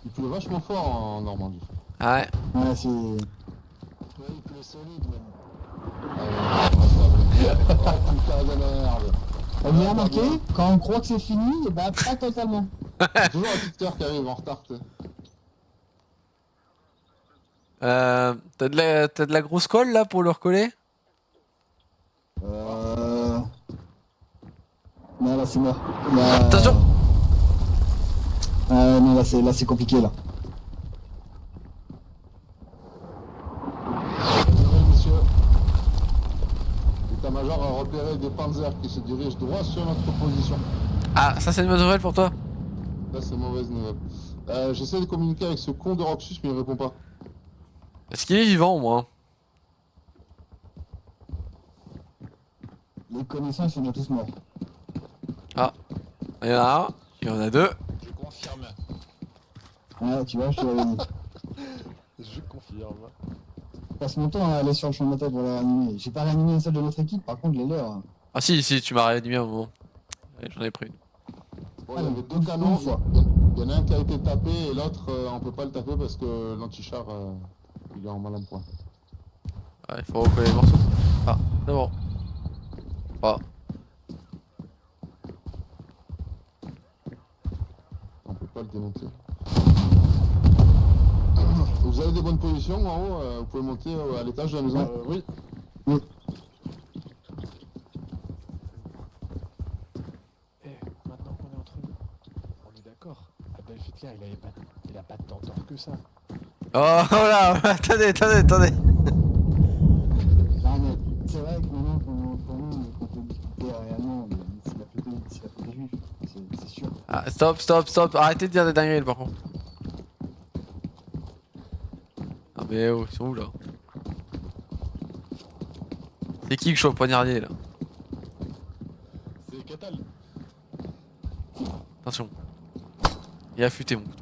C: Il pleut vachement fort en Normandie.
B: Ah ouais.
F: Ouais, c'est.
C: Ouais, il pleut solide même. Oh putain de merde.
F: Vous avez remarqué, quand on croit que c'est fini, et bah pas totalement.
C: Toujours un tuteur qui arrive en retard. Tu sais.
B: T'as de la grosse colle là pour le recoller?
F: Non, là c'est mort. Là...
B: Attention.
F: Non, là c'est compliqué là.
C: Désolé, monsieur. L'état-major a repéré des panzers qui se dirigent droit sur notre position.
B: Ah, ça c'est une bonne nouvelle pour toi?
C: Là, c'est mauvaise nouvelle. J'essaie de communiquer avec ce con de Roxus, mais il répond pas.
B: Est-ce qu'il est vivant au moins?
F: Les connaissants ils sont déjà tous morts.
B: Ah, il y en a un, il y en a deux.
G: Je confirme.
F: Ouais, tu vois, je te l'avais dit.
D: Je confirme.
F: Je passe mon temps à aller sur le champ de bataille pour les réanimer. J'ai pas réanimé une seule de notre équipe, par contre les leurs.
B: Ah si, tu m'as réanimé à un moment. Ouais, j'en ai pris une.
C: Bon,
F: Ah,
C: il y avait
F: une
C: deux canons.
F: fois.
C: Il y en a un qui a été tapé et l'autre, on peut pas le taper parce que l'anti-char, il est en malin point.
B: Ouais, il faut recoller les morceaux. Ah, c'est bon. Ah,
C: On peut pas le démonter. Vous avez des bonnes positions en haut, vous pouvez monter à l'étage de la maison.
D: Oui. Eh, maintenant qu'on est entre nous, on est d'accord. Adolf Hitler, il a pas tant tort que ça.
B: oh là, attendez.
F: Non mais c'est vrai que maintenant qu'on peut discuter réellement, c'est la faute des juifs, c'est sûr.
B: Ah, stop, arrêtez de dire des dingueries par contre. Ah mais oh, ils sont où là? C'est qui que je suis au poignardier là?
D: C'est Catal.
B: Attention. Il est affûté mon couteau.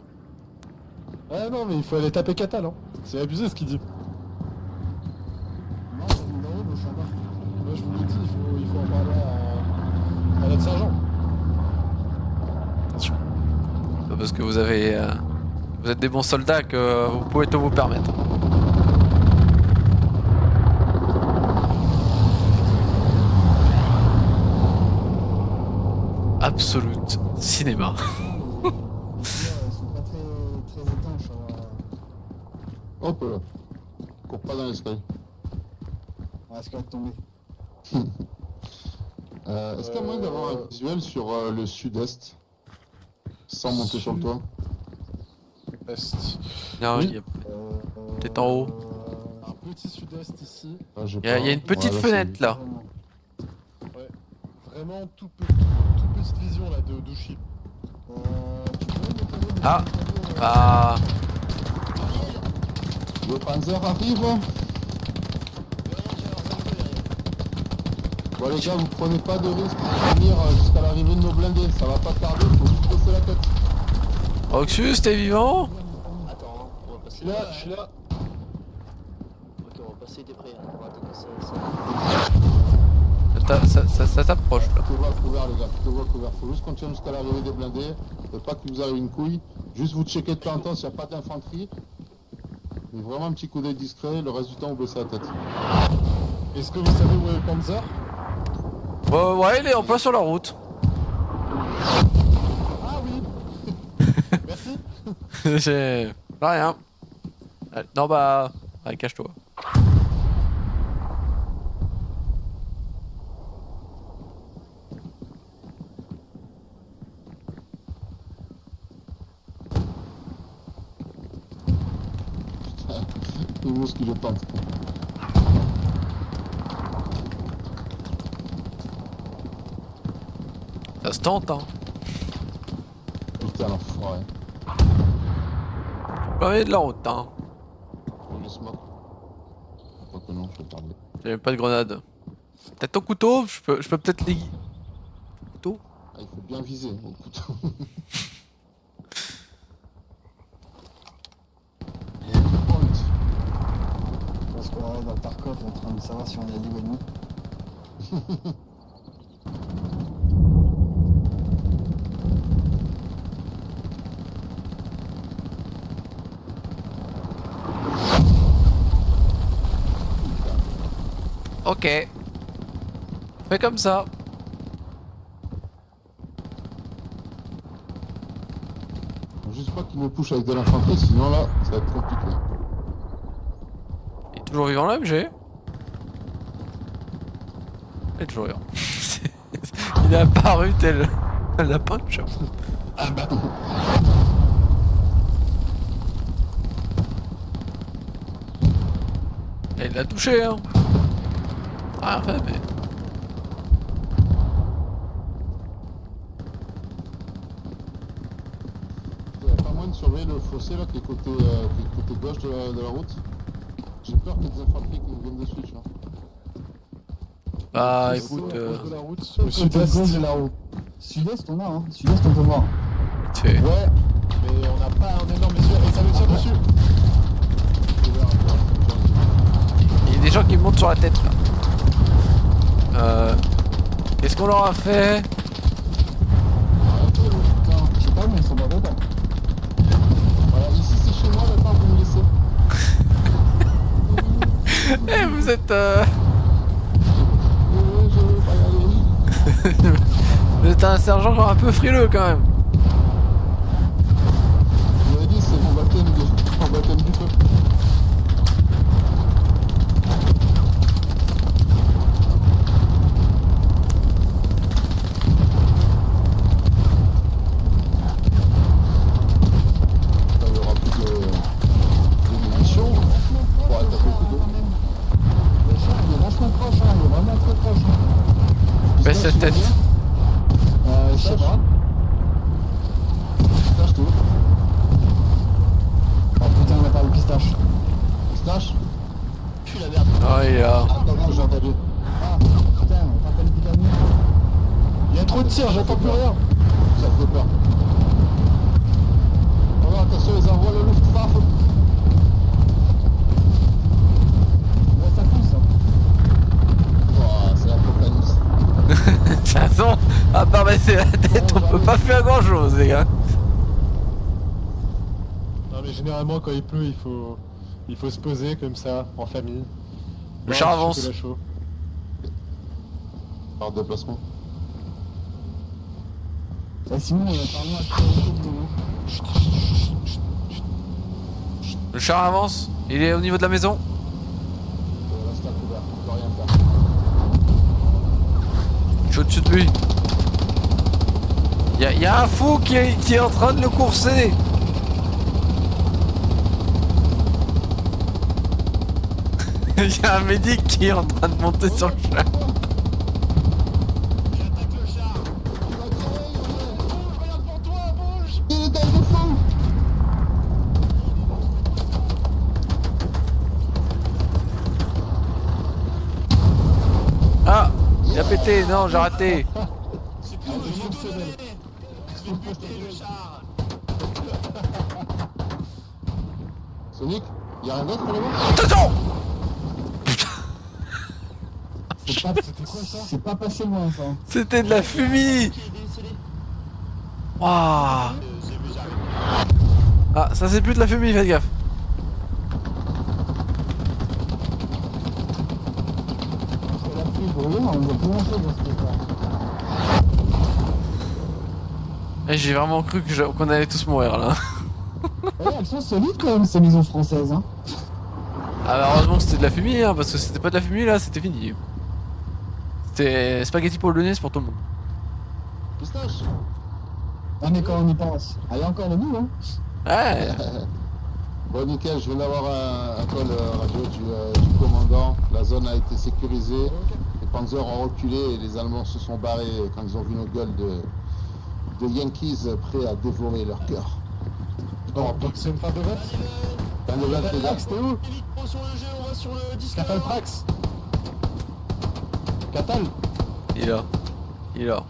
D: Ah non, mais il faut aller taper Catal, hein. C'est abusé ce qu'il dit.
F: Non, c'est une drôle, je sais pas.
D: Moi je vous le dis, il faut en parler à notre sergent.
B: Attention. C'est pas parce que vous avez... vous êtes des bons soldats que vous pouvez tout vous permettre. Absolute Cinéma.
F: Ils sont pas très étanches.
C: Hop là. Cours pas dans l'escalier.
F: On risque de tomber.
C: Est-ce qu'il y a moyen d'avoir un visuel sur le sud-est sans monter sur le toit?
D: Est.
B: Non,
D: Oui.
B: il y a peut-être en haut.
D: Un petit sud-est ici.
C: Ah, j'ai
B: Il y a
C: pas.
B: une petite
C: Voilà,
B: fenêtre
C: c'est-
B: là.
D: Vraiment toute petite vision là d'où je suis.
F: Tu peux me poser des
B: Ah.
F: tableaux,
B: Ah.
C: Le Panzer arrive. Bon les gars, vous prenez pas de risque pour venir jusqu'à l'arrivée de nos blindés. Ça va pas tarder, faut juste baisser la tête.
B: Roxus, t'es vivant?
A: Attends, on va passer.
D: Je suis là.
A: Ok, on va passer, t'es prêt. On va attendre ça.
B: Ça t'approche là.
C: Tout va couvert les gars, tout va couvert. Faut juste continuer jusqu'à l'arrivée des blindés. Faut pas qu'il vous arrive une couille. Juste vous checker de temps en temps s'il n'y a pas d'infanterie. Mais vraiment un petit coup d'œil discret, le reste du temps vous baissez la tête.
D: Est-ce que vous savez où est le Panzer?
B: Ouais, il est en plein sur la route.
D: Ah oui. Merci.
B: J'ai. Rien. Non bah. Allez, cache-toi.
C: Le mousse qui le tente.
B: Ça se tente, hein.
C: Putain l'enfoiré.
B: Pas aller de la route, hein.
C: Je smoke. Quoi que non, je vais parler.
B: J'ai même pas de grenade. Peut-être ton couteau, je peux peut-être les. Couteau?
C: Ah, il faut bien viser au couteau. Et le point.
F: Je pense qu'on est dans Tarkov en train de savoir si on est libre ou non.
B: Ok. Fais comme ça.
C: Faut juste pas qu'il me push avec de l'infanterie, sinon là, ça va être compliqué.
B: Il est toujours vivant là, MG? Il est toujours vivant. Il est apparu tel un lapin de chat.
G: Ah bah,
B: Et il l'a touché, hein. Rien fait, mais.
C: Il n'y a pas moyen de surveiller le fossé là qui est côté gauche de la route. J'ai peur qu'il y ait des infanteries qui nous viennent dessus, tu vois.
B: Bah
D: Ici,
B: écoute,
D: de la route,
F: Au
D: au sud-est.
F: gauche de la route. Sud-est on a, hein. Sud-est on peut voir.
B: tu fais.
D: Ouais, mais on n'a pas un énorme visuel et ça nous tire dessus.
C: Couvert un peu,
B: Il y a des gens qui me montent sur la tête là. Qu'est-ce qu'on leur a fait?
F: Putain, je sais pas mais ils sont pas contents.
C: Voilà, ici c'est chez moi, maintenant vous me laissez.
B: Eh, vous êtes.
C: Je veux pas y aller.
B: Vous êtes un sergent un peu frileux quand même.
C: Je vous avais dit, c'est mon baptême du feu. Là, il y aura plus de munitions pour attaquer le couteau.
F: Le chat il est vachement proche, hein. Il est vraiment très proche. Hein.
B: Baisse la tête.
F: Je sais pas.
C: Pistache, tout.
F: Oh putain on a pas le pistache.
C: Pistache.
A: Pue la merde.
B: Oh, il est là.
C: Ah, non, j'ai entendu.
F: Ah putain, on t'a pas le pistache.
D: Il y a trop de tirs, j'entends plus rien.
C: Ça fait peur. Oh, attention, ils envoient le Luftwaffe.
F: Ouais ça pousse. Hein.
C: Oh, c'est l'apocalypse.
B: De toute façon, à part baisser la tête, on peut pas faire grand chose, les gars.
D: Non mais généralement quand il pleut, il faut se poser comme ça, en famille.
B: Le
D: Boire
B: char
D: un petit
B: avance.
D: chocolat chaud.
C: Par déplacement.
F: Et sinon, parlons à priorité de Théo.
B: Le char avance. Il est au niveau de la maison.
C: Reste à couvert, on peut rien faire.
B: Je suis au-dessus de lui. Y a un fou qui est en train de le courser. Y a un médic qui est en train de monter sur le char.
A: J'attaque le char.
C: Il va tirer,
A: Bouge, regarde pour toi, bouge.
C: il est dans le fou.
B: Ah, il a pété. Non, j'ai raté.
A: C'est plus je vais tout donner. Je vais buter le char.
C: Sonic, y'a rien d'autre pour le moment?
B: Attention.
D: C'était quoi ça?
F: C'est pas passé loin ça.
B: C'était de la fumée.
A: Qui est décédé.
B: Waouh.
A: J'ai vu, j'arrive.
B: Ah, ça c'est plus de la fumée, faites gaffe.
F: C'est la pluie brûlée, on voit plus grand chose dans ce truc-là.
B: Eh, j'ai vraiment cru qu'on allait tous mourir là.
F: Ouais, elles sont solides quand même ces maisons françaises. Hein.
B: Ah bah heureusement que c'était de la fumée, hein, parce que c'était pas de la fumée là, c'était fini. C'était spaghetti polonaise pour tout le monde.
C: Pistache.
F: Ah mais quand on y pense, ah, il y a encore debout hein.
B: Ouais.
C: Bon nickel, je viens d'avoir un call radio du commandant. La zone a été sécurisée. Les Panzers ont reculé et les Allemands se sont barrés quand ils ont vu nos gueules de Yankees prêts à dévorer leur cœur.
D: Bon, donc c'est une fin de vote.
C: T'as une nouvelle, les gars?
D: Prax, t'es où?
A: Vite, pro sur le jeu, on va sur le disque.
D: Catal Prax. Catal.
B: Il est là. Il est là.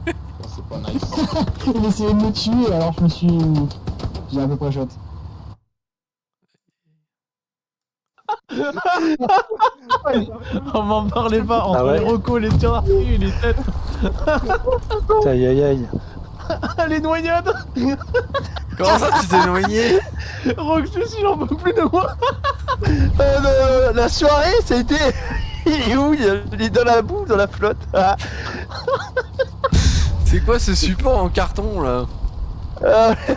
C: C'est pas nice.
F: Il essayait de me tuer alors je me suis... J'ai un peu pré-shot.
H: On m'en parlait pas, entre les recos, les tirs d'artillerie et les têtes.
I: Aïe aïe aïe.
H: Les noyades.
B: Comment ça tu t'es noyé?
H: Rock, je suis, j'en peux plus de moi. La soirée, ça a été... Il est où? Il est dans la boue, dans la flotte. Ah.
B: C'est quoi ce support en carton là?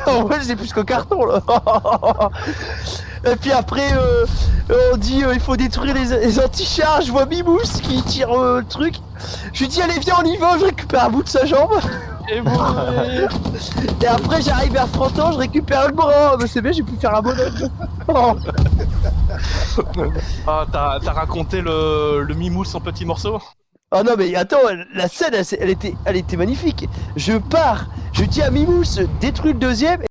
H: En vrai, j'ai plus qu'au carton là. Et puis après, on dit il faut détruire les anti-chars. Je vois Mimous qui tire le truc. Je lui dis allez viens on y va, je récupère un bout de sa jambe. Et, bon, et après j'arrive vers Fronton, je récupère le bras. Mais c'est bien, j'ai pu faire la bonne.
G: Ah, t'as raconté le Mimous en petits morceaux?
H: Oh non mais attends, la scène elle était magnifique. Je pars, je dis à Mimous détruis le deuxième.